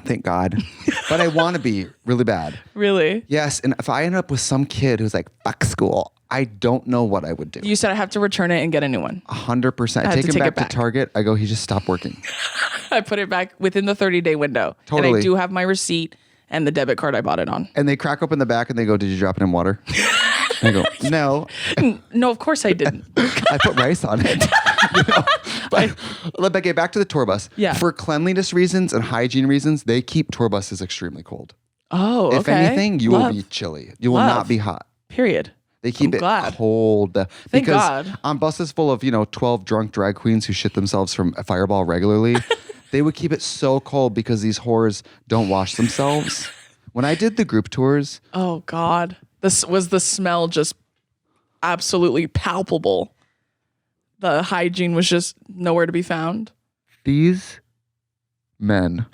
Thank God. But I want to be really bad. Really? Yes. And if I end up with some kid who's like, fuck school, I don't know what I would do. You said I have to return it and get a new one. 100%. I Take have him to back to Target. I go, he just stopped working. I put it back within the 30-day window. Totally. And I do have my receipt and the debit card I bought it on. And they crack open the back and they go, did you drop it in water? And I go, no. No, of course I didn't. I put rice on it. You know? But let's get back to the tour bus. Yeah. For cleanliness reasons and hygiene reasons, they keep tour buses extremely cold. Oh, okay. If anything, you will be chilly. You will not be hot. Period. They keep I'm it glad. cold. Thank because God. on buses full of, 12 drunk drag queens who shit themselves from a Fireball regularly, they would keep it so cold because these whores don't wash themselves. When I did the group tours. Oh, God. This was the smell just absolutely palpable. The hygiene was just nowhere to be found. These men.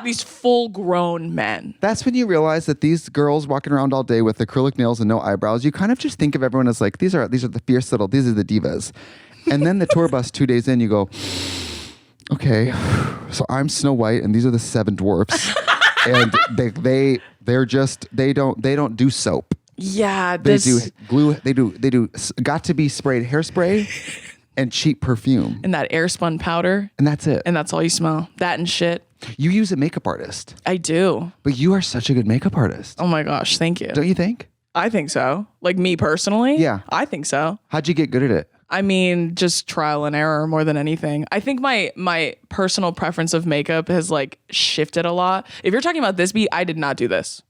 These full-grown men. That's when you realize that these girls walking around all day with acrylic nails and no eyebrows, you kind of just think of everyone as like, these are the fierce little, these are the divas. And then the tour bus 2 days in, you go, okay, so I'm Snow White and these are the 7 dwarfs. And they don't do soap. Yeah, They do glue. They do got to be sprayed hairspray and cheap perfume. and that air spun powder. And that's it. And that's all you smell. That and shit. You use a makeup artist, I do. but you are such a good makeup artist. Oh my gosh, thank you. Don't you think? I think so. Like me personally? Yeah. I think so. How'd you get good at it? I mean, just trial and error more than anything. I think my personal preference of makeup has like shifted a lot. If you're talking about this beat, I did not do this.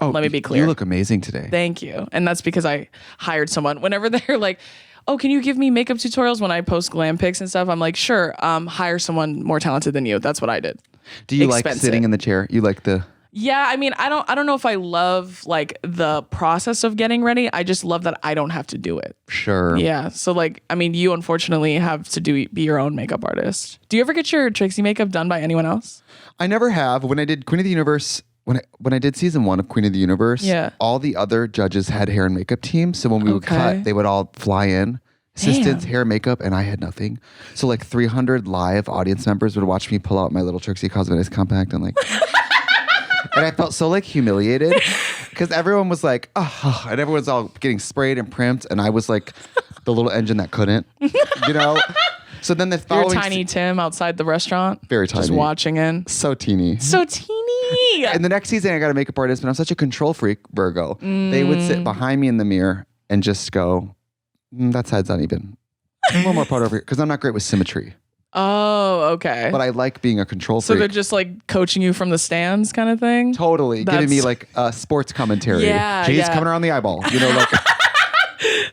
Oh, Let me be clear. You look amazing today. Thank you. And that's because I hired someone. Whenever they're like, oh, can you give me makeup tutorials when I post glam pics and stuff? I'm like, sure. Hire someone more talented than you. That's what I did. Do you like sitting in the chair? You like the... Yeah, I mean, I don't know if I love like the process of getting ready. I just love that I don't have to do it. Sure. Yeah. So like, I mean, you unfortunately have to be your own makeup artist. Do you ever get your Trixie makeup done by anyone else? I never have. When I did Queen of the Universe, when I did season 1 of Queen of the Universe, Yeah. all the other judges had hair and makeup teams. So when we would Okay. cut, they would all fly in. Assistants, Damn. hair, makeup, and I had nothing. So like 300 live audience members would watch me pull out my little Trixie Cosmetics compact and like... And I felt so like humiliated because everyone was like, oh, and everyone's all getting sprayed and primped. And I was like the little engine that couldn't, you know? So then the You're following... Tiny Tim outside the restaurant. Very tiny. Just watching in. So teeny. So teeny. And the next season I got a makeup artist, but I'm such a control freak, Virgo. They would sit behind me in the mirror and just go, that side's uneven. A little more part over here. Because I'm not great with symmetry. Oh, okay. But I like being a control So freak. they're just like coaching you from the stands kind of thing? Totally. Giving me That's- like sports commentary. Yeah, She's yeah. coming around the eyeball. You know, like...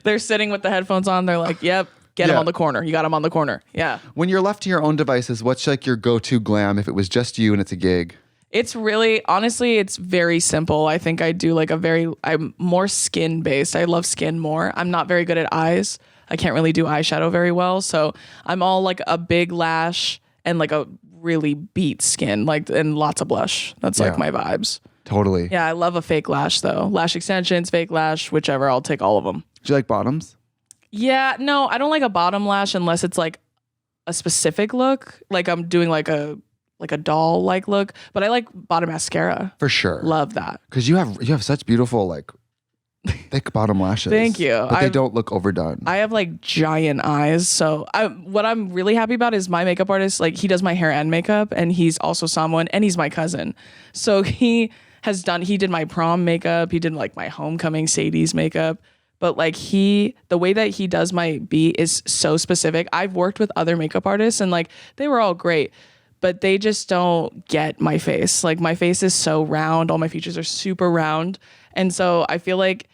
They're sitting with the headphones on. They're like, yep, get him Yeah. on the corner. You got him on the corner. Yeah. When you're left to your own devices, what's like your go-to glam if it was just you and it's a gig? It's really, honestly, it's very simple. I think I do like I'm more skin based. I love skin more. I'm not very good at eyes. I can't really do eyeshadow very well. So I'm all like a big lash and like a really beat skin, like, and lots of blush. That's like Yeah. my vibes. Totally. Yeah. I love a fake lash though. Lash extensions, fake lash, whichever. I'll take all of them. Do you like bottoms? Yeah. No, I don't like a bottom lash unless it's like a specific look. Like I'm doing like a doll like look, but I like bottom mascara. For sure. Love that. Because you have such beautiful like thick bottom lashes. Thank you. But they don't look overdone. I have like giant eyes. So what I'm really happy about is my makeup artist, like he does my hair and makeup, and he's also someone, and he's my cousin. So he did my prom makeup. He did like my homecoming Sadie's makeup. But like the way that he does my beat is so specific. I've worked with other makeup artists and like they were all great, but they just don't get my face. Like my face is so round. All my features are super round. And so I feel like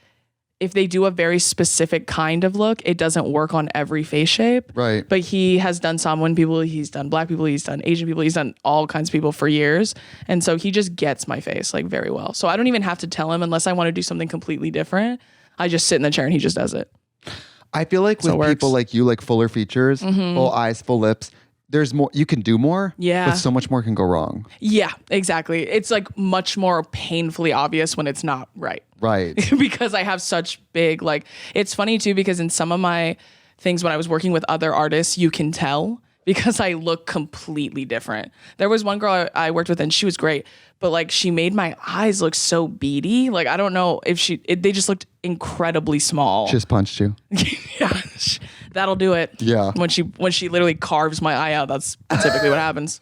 if they do a very specific kind of look, it doesn't work on every face shape. Right. But he has done Samoan people, he's done Black people, he's done Asian people, he's done all kinds of people for years. And so he just gets my face like very well. So I don't even have to tell him unless I want to do something completely different. I just sit in the chair and he just does it. I feel like with people like you, like fuller features, full eyes, full lips, there's more, you can do more. Yeah. But so much more can go wrong. Yeah, exactly. It's like much more painfully obvious when it's not right. Right. Because I have such big, like, it's funny too, because in some of my things when I was working with other artists, you can tell because I look completely different. There was one girl I worked with and she was great, but like she made my eyes look so beady. Like, I don't know if they just looked incredibly small. Just punched you. Yeah, that'll do it. Yeah. When she literally carves my eye out, that's typically what happens.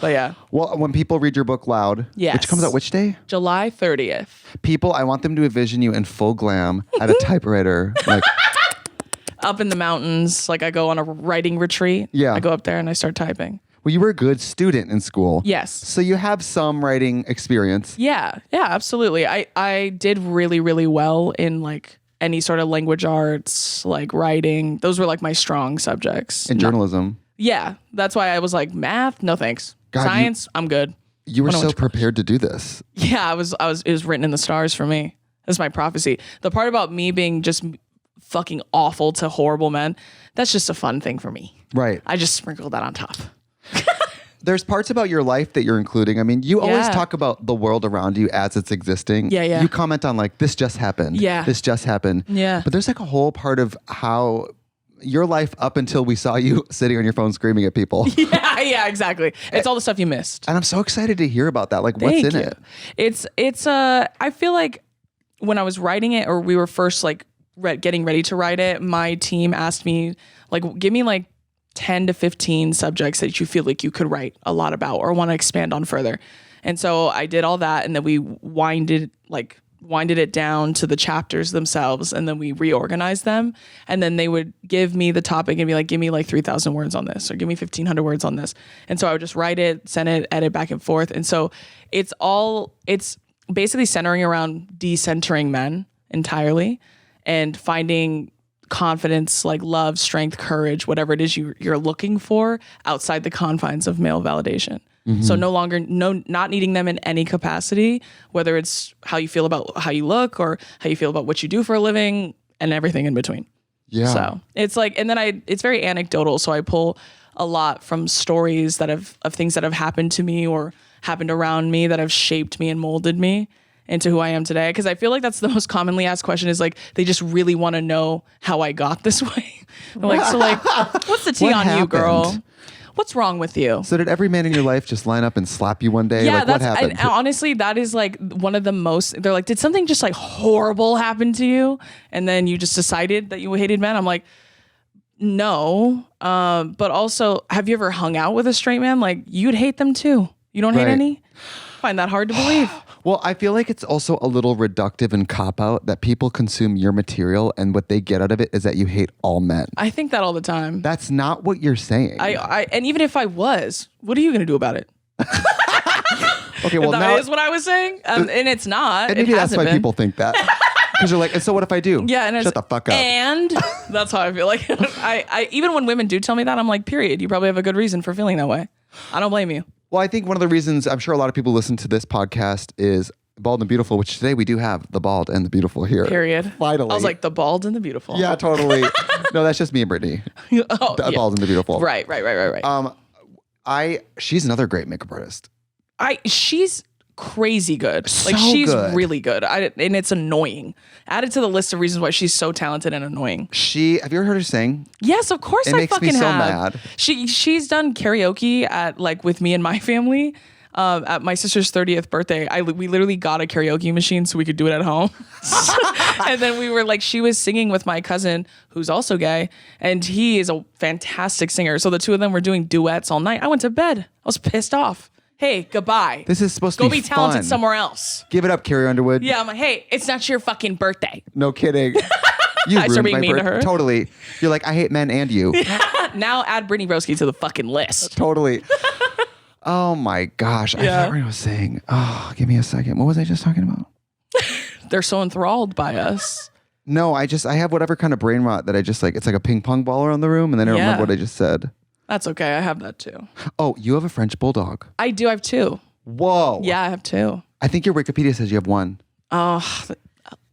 But yeah. Well, when people read your book loud, Yes. which comes out which day? July 30th. People, I want them to envision you in full glam at a typewriter. Like, Up in the mountains, like I go on a writing retreat. Yeah. I go up there and I start typing. well, you were a good student in school. Yes. So you have some writing experience. Yeah, absolutely. I did really, really well in like any sort of language arts, like writing. Those were like my strong subjects. In journalism. Yeah, that's why I was like, math, no thanks. God, Science, I'm good. You were I don't so want to- prepared to do this. Yeah, it was written in the stars for me. That's my prophecy. The part about me being just fucking awful to horrible men, that's just a fun thing for me. Right. I just sprinkled that on top. There's parts about your life that you're including. I mean, you always Yeah. talk about the world around you as it's existing. Yeah. You comment on like, this just happened. Yeah. This just happened. Yeah. But there's like a whole part of how your life up until we saw you sitting on your phone screaming at people. Yeah, exactly. It's all the stuff you missed. And I'm so excited to hear about that. Like, what's Thank in you. it? It's I feel like when I was writing it, or we were first like getting ready to write it, my team asked me like, give me like 10 to 15 subjects that you feel like you could write a lot about or want to expand on further. And so I did all that, and then we winded it down to the chapters themselves, and then we reorganized them, and then they would give me the topic and be like, give me like 3,000 words on this, or give me 1,500 words on this. And so I would just write it, send it, edit back and forth. And so it's basically centering around decentering men entirely and finding confidence, like love, strength, courage, whatever it is you're looking for outside the confines of male validation. So not needing them in any capacity, whether it's how you feel about how you look or how you feel about what you do for a living and everything in between. Yeah. So it's like, and then it's very anecdotal. So I pull a lot from stories of things that have happened to me or happened around me that have shaped me and molded me into who I am today. Because I feel like that's the most commonly asked question, is like, they just really want to know how I got this way. So what's the tea What on you, girl? happened? What's wrong with you? So did every man in your life just line up and slap you one day? Yeah, like, what happened? And honestly, that is like one of the most, they're like, did something just like horrible happen to you? And then you just decided that you hated men? I'm like, no. But also, have you ever hung out with a straight man? Like, you'd hate them too. You don't hate Right. any? I find that hard to believe. Well, I feel like it's also a little reductive and cop-out that people consume your material and what they get out of it is that you hate all men. I think that all the time. That's not what you're saying. And even if I was, what are you going to do about it? Okay, well, that now... is what I was saying. And it's not. And maybe it that's hasn't why been. people think that. Because you're like, and so what if I do? Yeah, and Shut the fuck up. And that's how I feel. Like I even when women do tell me that, I'm like, period. You probably have a good reason for feeling that way. I don't blame you. Well, I think one of the reasons I'm sure a lot of people listen to this podcast is Bald and Beautiful, which today we do have the Bald and the Beautiful here. Period. Finally. I was like, the bald and the beautiful. Yeah, totally. No, that's just me and Brittany. Oh, The yeah. Bald and the Beautiful. Right. She's another great makeup artist. She's crazy good. Like So she's good. really good. And it's annoying. Add it to the list of reasons why she's so talented and annoying. Have you ever heard her sing? Yes, of course It I makes me fucking so have. mad. She's done karaoke at like with me and my family. At my sister's 30th birthday, we literally got a karaoke machine so we could do it at home. And then we were like, she was singing with my cousin, who's also gay, and he is a fantastic singer. So the two of them were doing duets all night. I went to bed. I was pissed off. Hey, goodbye. This is supposed to Go be be talented fun. somewhere else. Give it up, Carrie Underwood. Yeah, I'm like, hey, it's not your fucking birthday. No kidding. You I ruined start being my mean to birth- her. Totally. You're like, I hate men and you. Now add Brittany Broski to the fucking list. Totally. Oh my gosh. I Yeah. forgot what I was saying. Oh, give me a second. What was I just talking about? They're so enthralled by us. No, I have whatever kind of brain rot that I just like, it's like a ping pong ball around the room and then I don't Yeah. remember what I just said. That's okay. I have that too. Oh, you have a French bulldog. I do. I have two. Whoa. Yeah, I have two. I think your Wikipedia says you have one. Oh,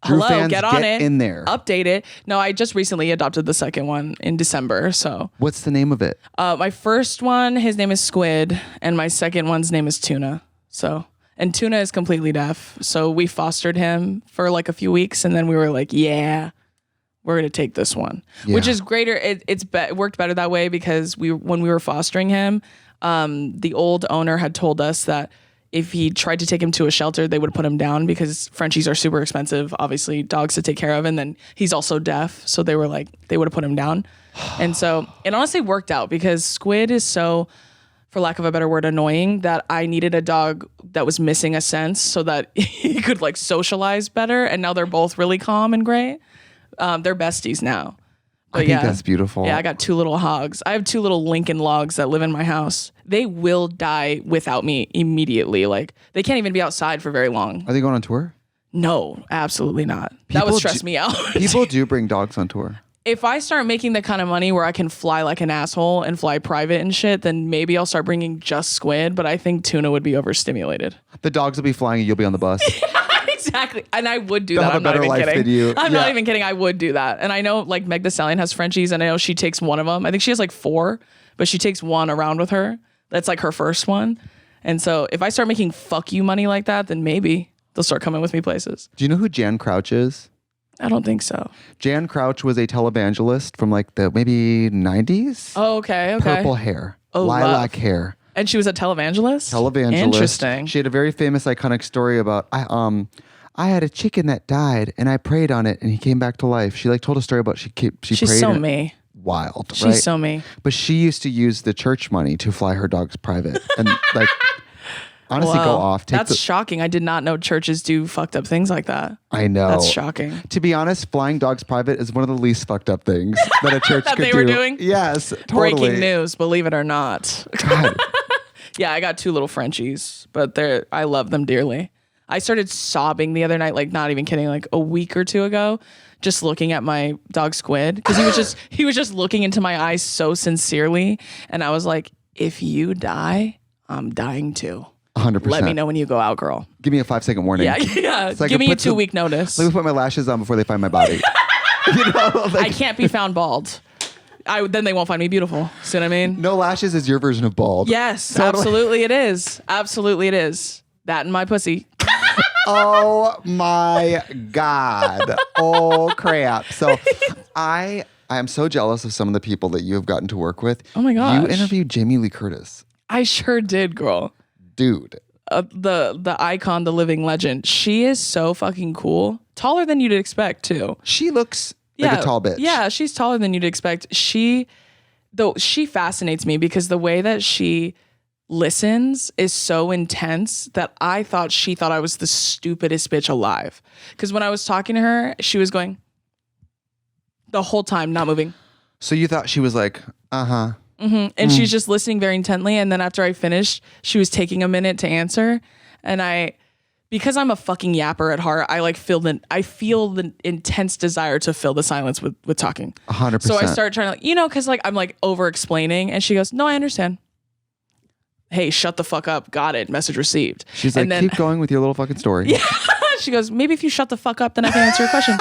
Drew hello, fans, get on get it. in there. Update it. No, I just recently adopted the second one in December. So What's the name of it? my first one, his name is Squid, and my second one's name is Tuna. So, and Tuna is completely deaf. So we fostered him for like a few weeks, and then we were like, yeah, we're gonna take this one, which Yeah. is greater. It worked better that way because when we were fostering him, the old owner had told us that if he tried to take him to a shelter, they would put him down because Frenchies are super expensive, obviously dogs to take care of. And then he's also deaf. So they were like, they would have put him down. And so it honestly worked out because Squid is so, for lack of a better word, annoying that I needed a dog that was missing a sense so that he could like socialize better. And now they're both really calm and great. They're besties now. But I think that's beautiful. Yeah, I got two little hogs. I have two little Lincoln logs that live in my house. They will die without me immediately. Like they can't even be outside for very long. Are they going on tour? No, absolutely not. That would People stress do- me out. People do bring dogs on tour. If I start making the kind of money where I can fly like an asshole and fly private and shit, then maybe I'll start bringing just Squid. But I think Tuna would be overstimulated. The dogs will be flying and you'll be on the bus. Exactly. And I would do They'll that. have a I'm not better even life kidding. than you. I'm Yeah. not even kidding. I would do that. And I know like Meg Thee Stallion has Frenchies and I know she takes one of them. I think she has like 4, but she takes one around with her. That's like her first one. And so if I start making fuck you money like that, then maybe they'll start coming with me places. Do you know who Jan Crouch is? I don't think so. Jan Crouch was a televangelist from like the maybe 90s. Oh, okay. Purple hair. Oh, lilac love. hair. And she was a televangelist? Televangelist. Interesting. She had a very famous iconic story about I had a chicken that died and I prayed on it and he came back to life. She like told a story about she She's prayed. so and- me. Wild, She's right? so me. But she used to use the church money to fly her dogs private and like honestly go Wow. off. That's shocking. I did not know churches do fucked up things like that. I know. That's shocking. To be honest, flying dogs private is one of the least fucked up things that a church That could they do. were doing? Yes, totally. Breaking news, believe it or not. God. Yeah, I got 2 little Frenchies, but I love them dearly. I started sobbing the other night, like not even kidding, like a week or 2 ago, just looking at my dog Squid because he was just looking into my eyes so sincerely, and I was like, if you die, I'm dying too. 100%. Let me know when you go out, girl. Give me a 5-second warning. Yeah, yeah. It's like Give I me a put some- 2-week notice. Let me put my lashes on before they find my body. You know, I like, can't be found bald. Then they won't find me beautiful. See what I mean? no lashes is your version of bald. Yes, Totally. absolutely it is. Absolutely it is. That and my pussy. Oh my God. Oh crap. So I am so jealous of some of the people that you have gotten to work with. Oh my gosh. You interviewed Jamie Lee Curtis. I sure did, girl. Dude. The icon, the living legend. She is so fucking cool. Taller than you'd expect too. She looks like a tall bitch. Yeah, she's taller than you'd expect. She fascinates me because the way that she listens is so intense that I thought she thought I was the stupidest bitch alive. Because when I was talking to her, she was going the whole time, not moving. So you thought she was like, uh-huh. And she's just listening very intently. And then after I finished, she was taking a minute to answer. And because I'm a fucking yapper at heart, I feel the intense desire to fill the silence with talking. 100%. So I start trying to, because I'm over explaining. And she goes, no, I understand. Hey, shut the fuck up. Got it. Message received. She's like, and then keep going with your little fucking story. Yeah. She goes, maybe if you shut the fuck up, then I can answer your question.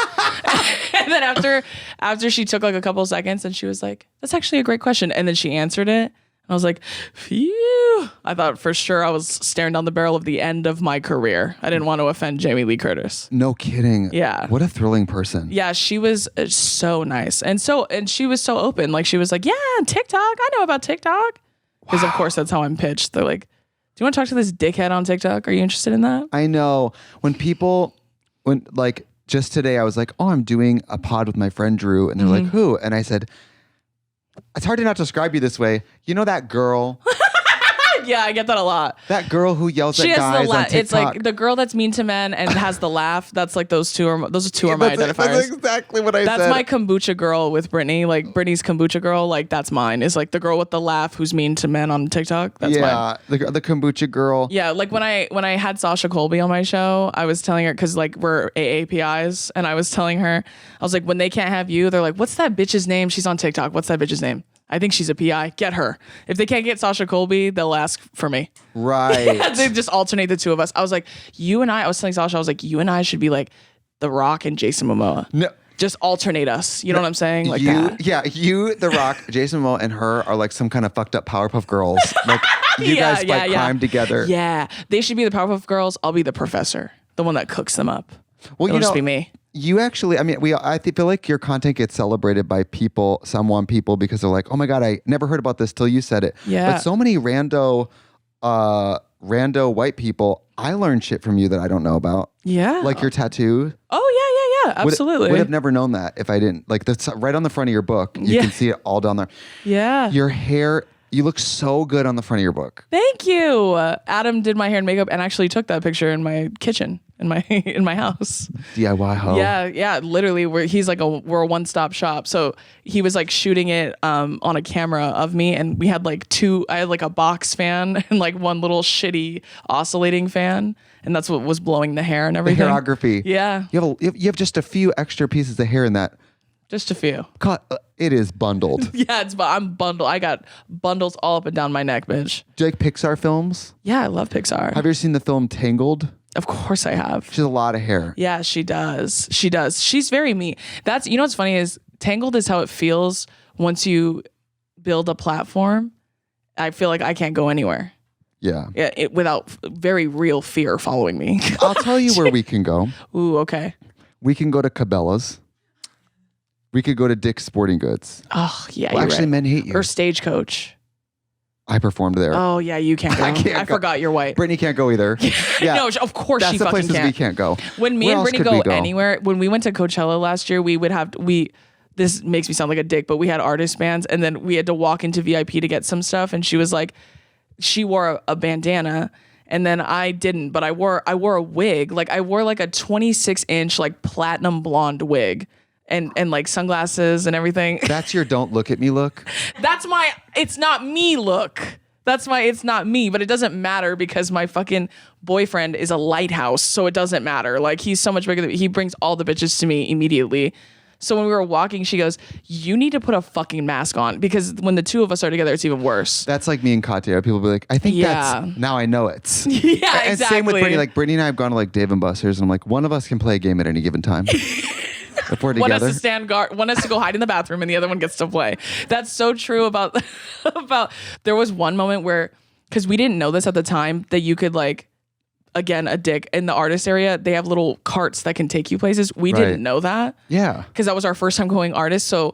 And then after she took like a couple of seconds and she was like, that's actually a great question. And then she answered it. I I was like, phew. I thought for sure I was staring down the barrel of the end of my career. I didn't want to offend Jamie Lee Curtis. No kidding. Yeah. What a thrilling person. Yeah, she was so nice. And she was so open. Like she was like, yeah, TikTok. I know about TikTok. Because of course that's how I'm pitched. They're like, do you want to talk to this dickhead on TikTok? Are you interested in that? I know. When like just today I was like, oh, I'm doing a pod with my friend Drew. And they're like, who? And I said, it's hard to not describe you this way. You know that girl? Yeah, I get that a lot. That girl who yells at guys on TikTok. It's like the girl that's mean to men and has the laugh. That's like those two are my identifiers. That's exactly what I said. That's my kombucha girl with Brittany. Like Brittany's kombucha girl. Like that's mine. Is like the girl with the laugh who's mean to men on TikTok. That's mine. The kombucha girl. Yeah, like when I had Sasha Colby on my show, I was telling her because like we're AAPIs, and I was telling her, I was like, when they can't have you, they're like, what's that bitch's name? She's on TikTok. What's that bitch's name? I think she's a PI. Get her. If they can't get Sasha Colby, they'll ask for me. Right. They just alternate the two of us. I was like, I was telling Sasha, I was like, you and I should be like The Rock and Jason Momoa. No. Just alternate us. You know what I'm saying? Like that. Yeah, you, The Rock, Jason Momoa, and her are like some kind of fucked up Powerpuff Girls. Like you guys fight crime together. Yeah. They should be the Powerpuff Girls. I'll be the professor. The one that cooks them up. Well, It'll just be me. You actually, I mean, I feel like your content gets celebrated by people because they're like, oh my God, I never heard about this till you said it. Yeah. But so many rando white people, I learned shit from you that I don't know about. Yeah. Like your tattoo. Oh, yeah. Absolutely. Would have never known that if I didn't. Like that's right on the front of your book. You can see it all down there. Yeah. Your hair, you look so good on the front of your book. Thank you. Adam did my hair and makeup and actually took that picture in my kitchen. In my house. DIY hoe. Yeah. Literally, we're a one-stop shop. So he was like shooting it on a camera of me, and we had like I had like a box fan and like one little shitty oscillating fan, and that's what was blowing the hair and everything. The hairography. Yeah. You have just a few extra pieces of hair in that. Just a few. It is bundled. Yeah, I'm bundled. I got bundles all up and down my neck, bitch. Do you like Pixar films? Yeah, I love Pixar. Have you ever seen the film Tangled? Of course I have. She has a lot of hair. Yeah, she does. She's very me. You know what's funny is Tangled is how it feels once you build a platform. I feel like I can't go anywhere. Yeah. Without very real fear following me. I'll tell you where we can go. Ooh, okay. We can go to Cabela's. We could go to Dick's Sporting Goods. Oh, yeah. Well, actually, right. men hate you. Or Stagecoach. I performed there. Oh, yeah, you can't go. I forgot you're white. Brittany can't go either. Yeah. No, of course she fucking can't. That's the places we can't go. When me Where and else Brittany could go we anywhere, when we went to Coachella last year, this makes me sound like a dick, but we had artist bands, and then we had to walk into VIP to get some stuff, and she was like, she wore a bandana, and then I didn't, but I wore a wig. Like I wore like a 26-inch like platinum blonde wig. And like sunglasses and everything. That's your don't look at me look? That's my it's not me look. That's my it's not me, but it doesn't matter because my fucking boyfriend is a lighthouse, so it doesn't matter. Like he's so much bigger he brings all the bitches to me immediately. So when we were walking, she goes, you need to put a fucking mask on because when the two of us are together, it's even worse. That's like me and Katya. People be like, I think that's, now I know it. Yeah, and exactly. same with Brittany. Like Brittany and I have gone to like Dave & Buster's and I'm like, one of us can play a game at any given time. If we're together. One has to stand guard. One has to go hide in the bathroom, and the other one gets to play. That's so true about. There was one moment where, because we didn't know this at the time, that you could like, again, a dick in the artist area. They have little carts that can take you places. We didn't know that. Yeah. Because that was our first time going artist. So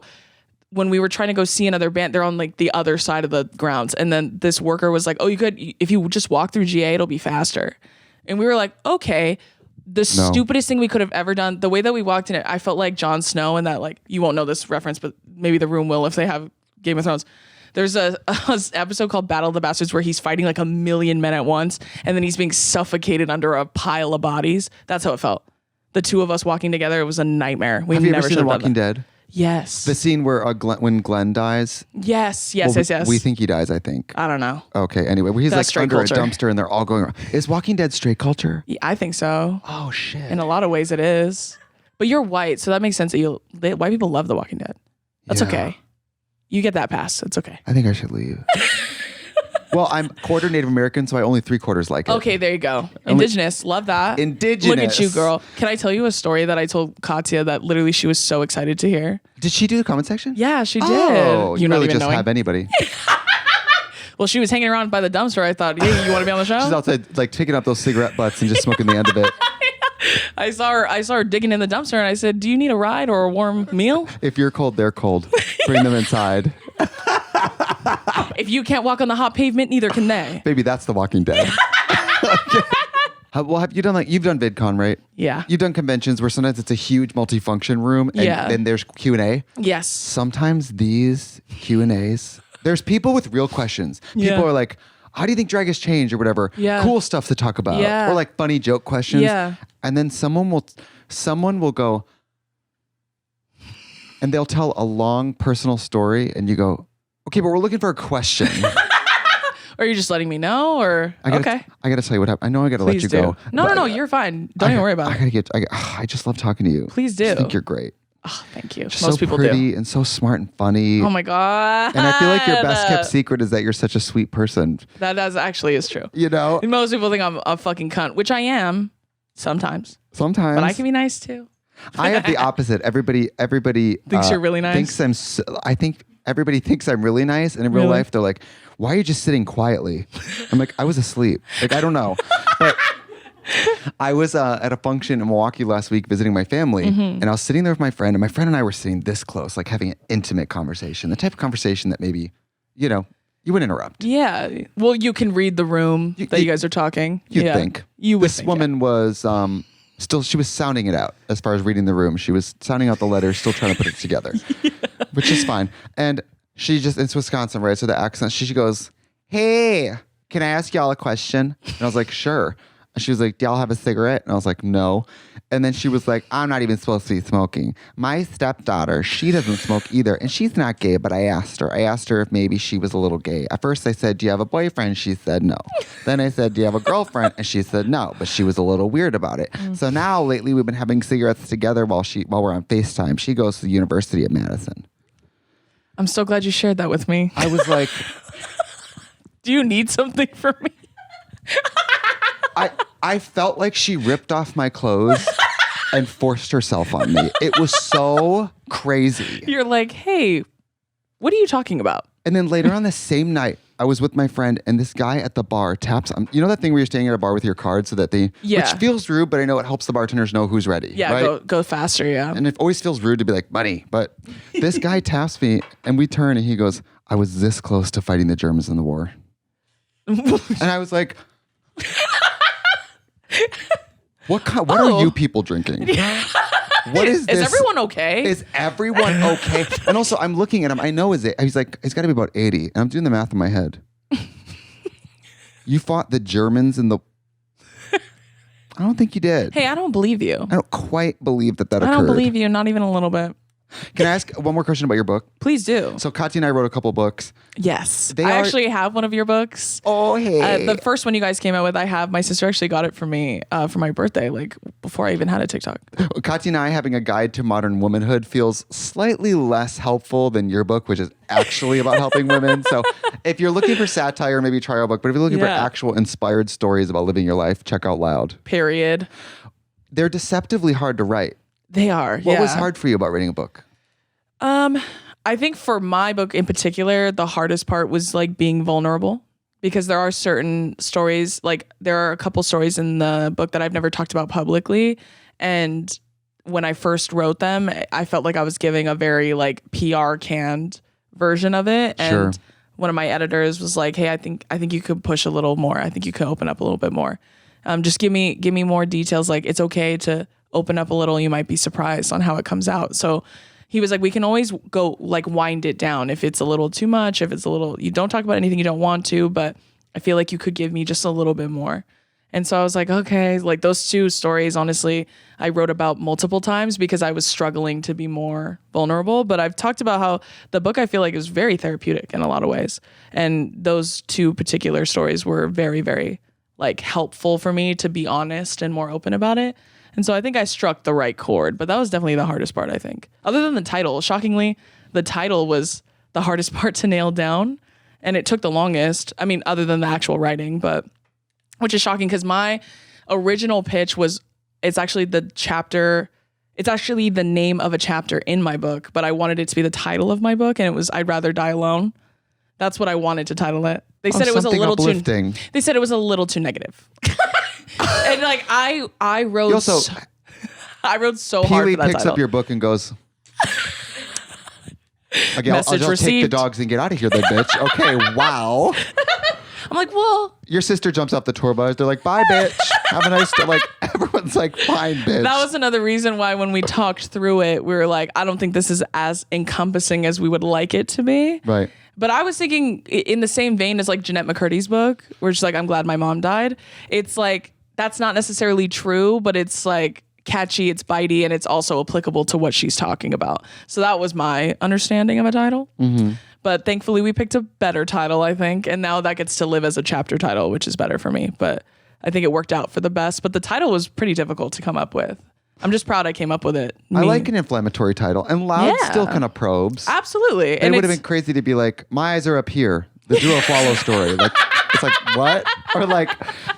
when we were trying to go see another band, they're on like the other side of the grounds, and then this worker was like, "Oh, you could if you just walk through GA, it'll be faster." And we were like, "Okay." The stupidest thing we could have ever done. The way that we walked in it, I felt like Jon Snow and that like, you won't know this reference, but maybe the room will if they have Game of Thrones. There's a episode called Battle of the Bastards where he's fighting like 1,000,000 men at once and then he's being suffocated under a pile of bodies. That's how it felt. The two of us walking together, it was a nightmare. Have you ever seen The Walking Dead? Yes. The scene where when Glenn dies. Yes. We think he dies, I think. I don't know. Okay, anyway, where he's That's like under culture. a dumpster and they're all going around. Is Walking Dead straight culture? Yeah, I think so. Oh, shit. In a lot of ways it is. But you're white, so that makes sense that white people love The Walking Dead. That's okay. You get that pass. It's okay. I think I should leave. Well, I'm quarter Native American, so I only 3/4 like it. Okay, there you go. Indigenous. Love that. Indigenous. Look at you, girl. Can I tell you a story that I told Katya that literally she was so excited to hear? Did she do the comment section? Yeah, she did. Oh, you not really even just knowing. have anybody. Well, she was hanging around by the dumpster. I thought, hey, you want to be on the show? She's outside, like taking up those cigarette butts and just smoking the end of it. I saw her digging in the dumpster, and I said, do you need a ride or a warm meal? If you're cold, they're cold. Bring them inside. If you can't walk on the hot pavement, neither can they. Baby, that's The Walking Dead. Okay. Well, have you done you've done VidCon, right? Yeah. You've done conventions where sometimes it's a huge multifunction room and then there's Q&A. Yes. Sometimes these Q&As, there's people with real questions. People are like, how do you think drag has changed or whatever? Yeah. Cool stuff to talk about. Yeah. Or like funny joke questions. Yeah. And then someone will go, and they'll tell a long personal story and you go, okay, but we're looking for a question. Or are you just letting me know? Or I gotta tell you what happened. I know I gotta let you go. No, you're fine. Don't even worry about it. I just love talking to you. Please do. I think you're great. Oh, thank you. Just Most so people pretty do. and so smart and funny. Oh my God. And I feel like your best kept secret is that you're such a sweet person. That actually is true. You know? Most people think I'm a fucking cunt, which I am sometimes. Sometimes. But I can be nice too. I have the opposite. Everybody Thinks you're really nice? I think everybody thinks I'm really nice, and in real life they're like, why are you just sitting quietly? I'm like, I was asleep. Like, I don't know. But I was at a function in Milwaukee last week visiting my family, and I was sitting there with my friend, and my friend and I were sitting this close, like having an intimate conversation, the type of conversation that maybe, you wouldn't interrupt. Yeah. Well, you can read the room that you guys are talking. You'd think. You would This think, woman was she was sounding it out as far as reading the room. She was sounding out the letters, still trying to put it together, which is fine. And it's Wisconsin, right? So the accent, she goes, hey, can I ask y'all a question? And I was like, sure. And she was like, do y'all have a cigarette? And I was like, no. And then she was like, I'm not even supposed to be smoking. My stepdaughter, she doesn't smoke either. And she's not gay, but I asked her if maybe she was a little gay. At first I said, do you have a boyfriend? She said no. Then I said, do you have a girlfriend? And she said no, but she was a little weird about it. So now lately we've been having cigarettes together while we're on FaceTime. She goes to the University of Madison. I'm so glad you shared that with me. I was like, do you need something from me? I felt like she ripped off my clothes and forced herself on me. It was so crazy. You're like, hey, what are you talking about? And then later on the same night, I was with my friend, and this guy at the bar taps. You know that thing where you're staying at a bar with your card so that which feels rude, but I know it helps the bartenders know who's ready. Yeah, right? go faster, yeah. And it always feels rude to be like, money. But this guy taps me, and we turn, and he goes, I was this close to fighting the Germans in the war. And I was like, what are you people drinking? What is this? Is everyone okay? Is everyone okay? And also, I'm looking at him. I know he's like, it's got to be about 80. And I'm doing the math in my head. You fought the Germans in the... I don't think you did. Hey, I don't believe you. I don't quite believe that occurred. I don't believe you, not even a little bit. Can I ask one more question about your book? Please do. So Katya and I wrote a couple books. Yes. I actually have one of your books. Oh, hey. The first one you guys came out with, my sister actually got it for me for my birthday, like before I even had a TikTok. Katya and I having a guide to modern womanhood feels slightly less helpful than your book, which is actually about helping women. So if you're looking for satire, maybe try our book. But if you're looking for actual inspired stories about living your life, check out Loud. Period. They're deceptively hard to write. They are. What was hard for you about writing a book? I think for my book in particular, the hardest part was like being vulnerable, because there are certain stories, like there are a couple stories in the book that I've never talked about publicly. And when I first wrote them, I felt like I was giving a very like PR canned version of it. And one of my editors was like, hey, I think you could push a little more. I think you could open up a little bit more. Just give me more details. Like, it's okay to open up a little. You might be surprised on how it comes out. So he was like, we can always go like wind it down if it's a little too much, if it's a little, you don't talk about anything you don't want to, but I feel like you could give me just a little bit more. And so I was like, okay, like those two stories, honestly, I wrote about multiple times because I was struggling to be more vulnerable. But I've talked about how the book, I feel like, is very therapeutic in a lot of ways. And those two particular stories were very, very like helpful for me to be honest and more open about it. And so I think I struck the right chord, but that was definitely the hardest part, I think. Other than the title, shockingly, the title was the hardest part to nail down, and it took the longest. I mean, other than the actual writing, but which is shocking because my original pitch was, it's actually the name of a chapter in my book, but I wanted it to be the title of my book, and it was I'd Rather Die Alone. That's what I wanted to title it. They said it was a something little uplifting. too. They said it was a little too negative. And like I wrote. You also, I wrote so Pee hard Wee for that picks title. up your book and goes, okay, I'll Message just take the received. dogs and get out of here then, bitch. Okay, wow. I'm like, well, Your sister jumps off the tour bus. They're like, bye, bitch. Have a nice day. Like, everyone's like, fine, bitch. that was another reason why when we talked through it, we were like, I don't think this is as encompassing as we would like it to be. Right. But I was thinking in the same vein as like Jeanette McCurdy's book, where she's like, I'm glad my mom died. It's like, that's not necessarily true, but it's like catchy, it's bitey, and it's also applicable to what she's talking about. So that was my understanding of a title. Mm-hmm. But thankfully we picked a better title, I think. And now that gets to live as a chapter title, which is better for me. But I think it worked out for the best. But the title was pretty difficult to come up with. I'm just proud I came up with it. I like an inflammatory title. And loud Yeah. still kind of probes. Absolutely. It would have been crazy to be like, my eyes are up here. The Drew Afualo story. Like, it's like, what? Or like,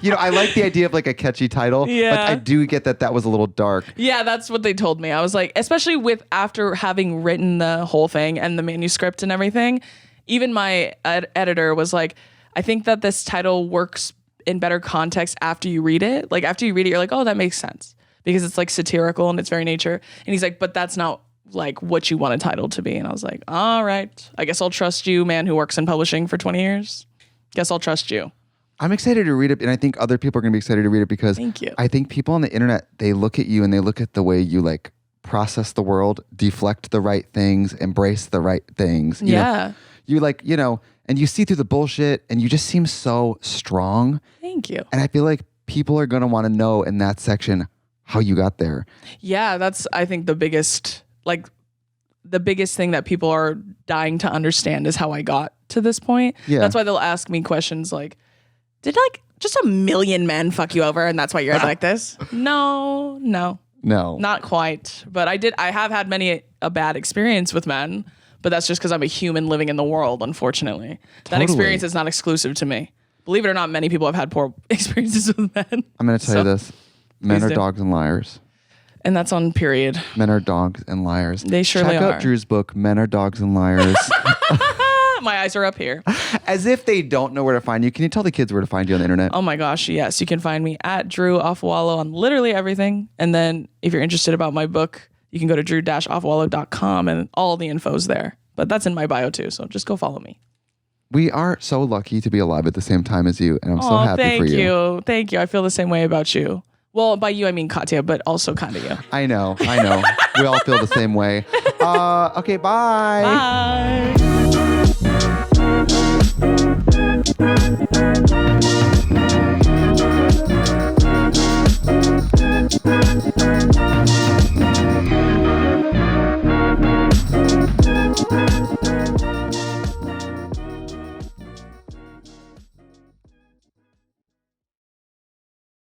I like the idea of like a catchy title. Yeah. But I do get that was a little dark. Yeah, that's what they told me. I was like, especially with after having written the whole thing and the manuscript and everything, even my editor was like, I think that this title works in better context after you read it. Like after you read it, you're like, oh, that makes sense because it's like satirical in its very nature. And he's like, but that's not like what you want a title to be. And I was like, all right, I guess I'll trust you, man who works in publishing for 20 years. Guess I'll trust you. I'm excited to read it, and I think other people are going to be excited to read it because Thank you. I think people on the internet, they look at you and they look at the way you like process the world, deflect the right things, embrace the right things. You know, you like, and you see through the bullshit and you just seem so strong. Thank you. And I feel like people are going to want to know in that section how you got there. Yeah, that's, I think, the biggest thing that people are dying to understand is how I got to this point. Yeah. That's why they'll ask me questions like, did like just a million men fuck you over and that's why you're like this? No, not quite. But I have had a bad experience with men, but that's just because I'm a human living in the world, unfortunately. That Totally. experience is not exclusive to me. Believe it or not, many people have had poor experiences with men. I'm going to tell you this. Men Please are do. dogs and liars. And that's on period. Men are dogs and liars. They surely Check are. out Drew's book, Men Are Dogs and Liars. My eyes are up here. As if they don't know where to find you. Can you tell the kids where to find you on the internet? Oh my gosh, yes. You can find me at Drew Afualo on literally everything. And then if you're interested about my book, you can go to drew-afualo.com and all the info's there. But that's in my bio too, so just go follow me. We are so lucky to be alive at the same time as you, and I'm so happy for you. Thank you. I feel the same way about you. Well, by you, I mean Katya, but also kind of you. I know. We all feel the same way. Okay, bye. Bye.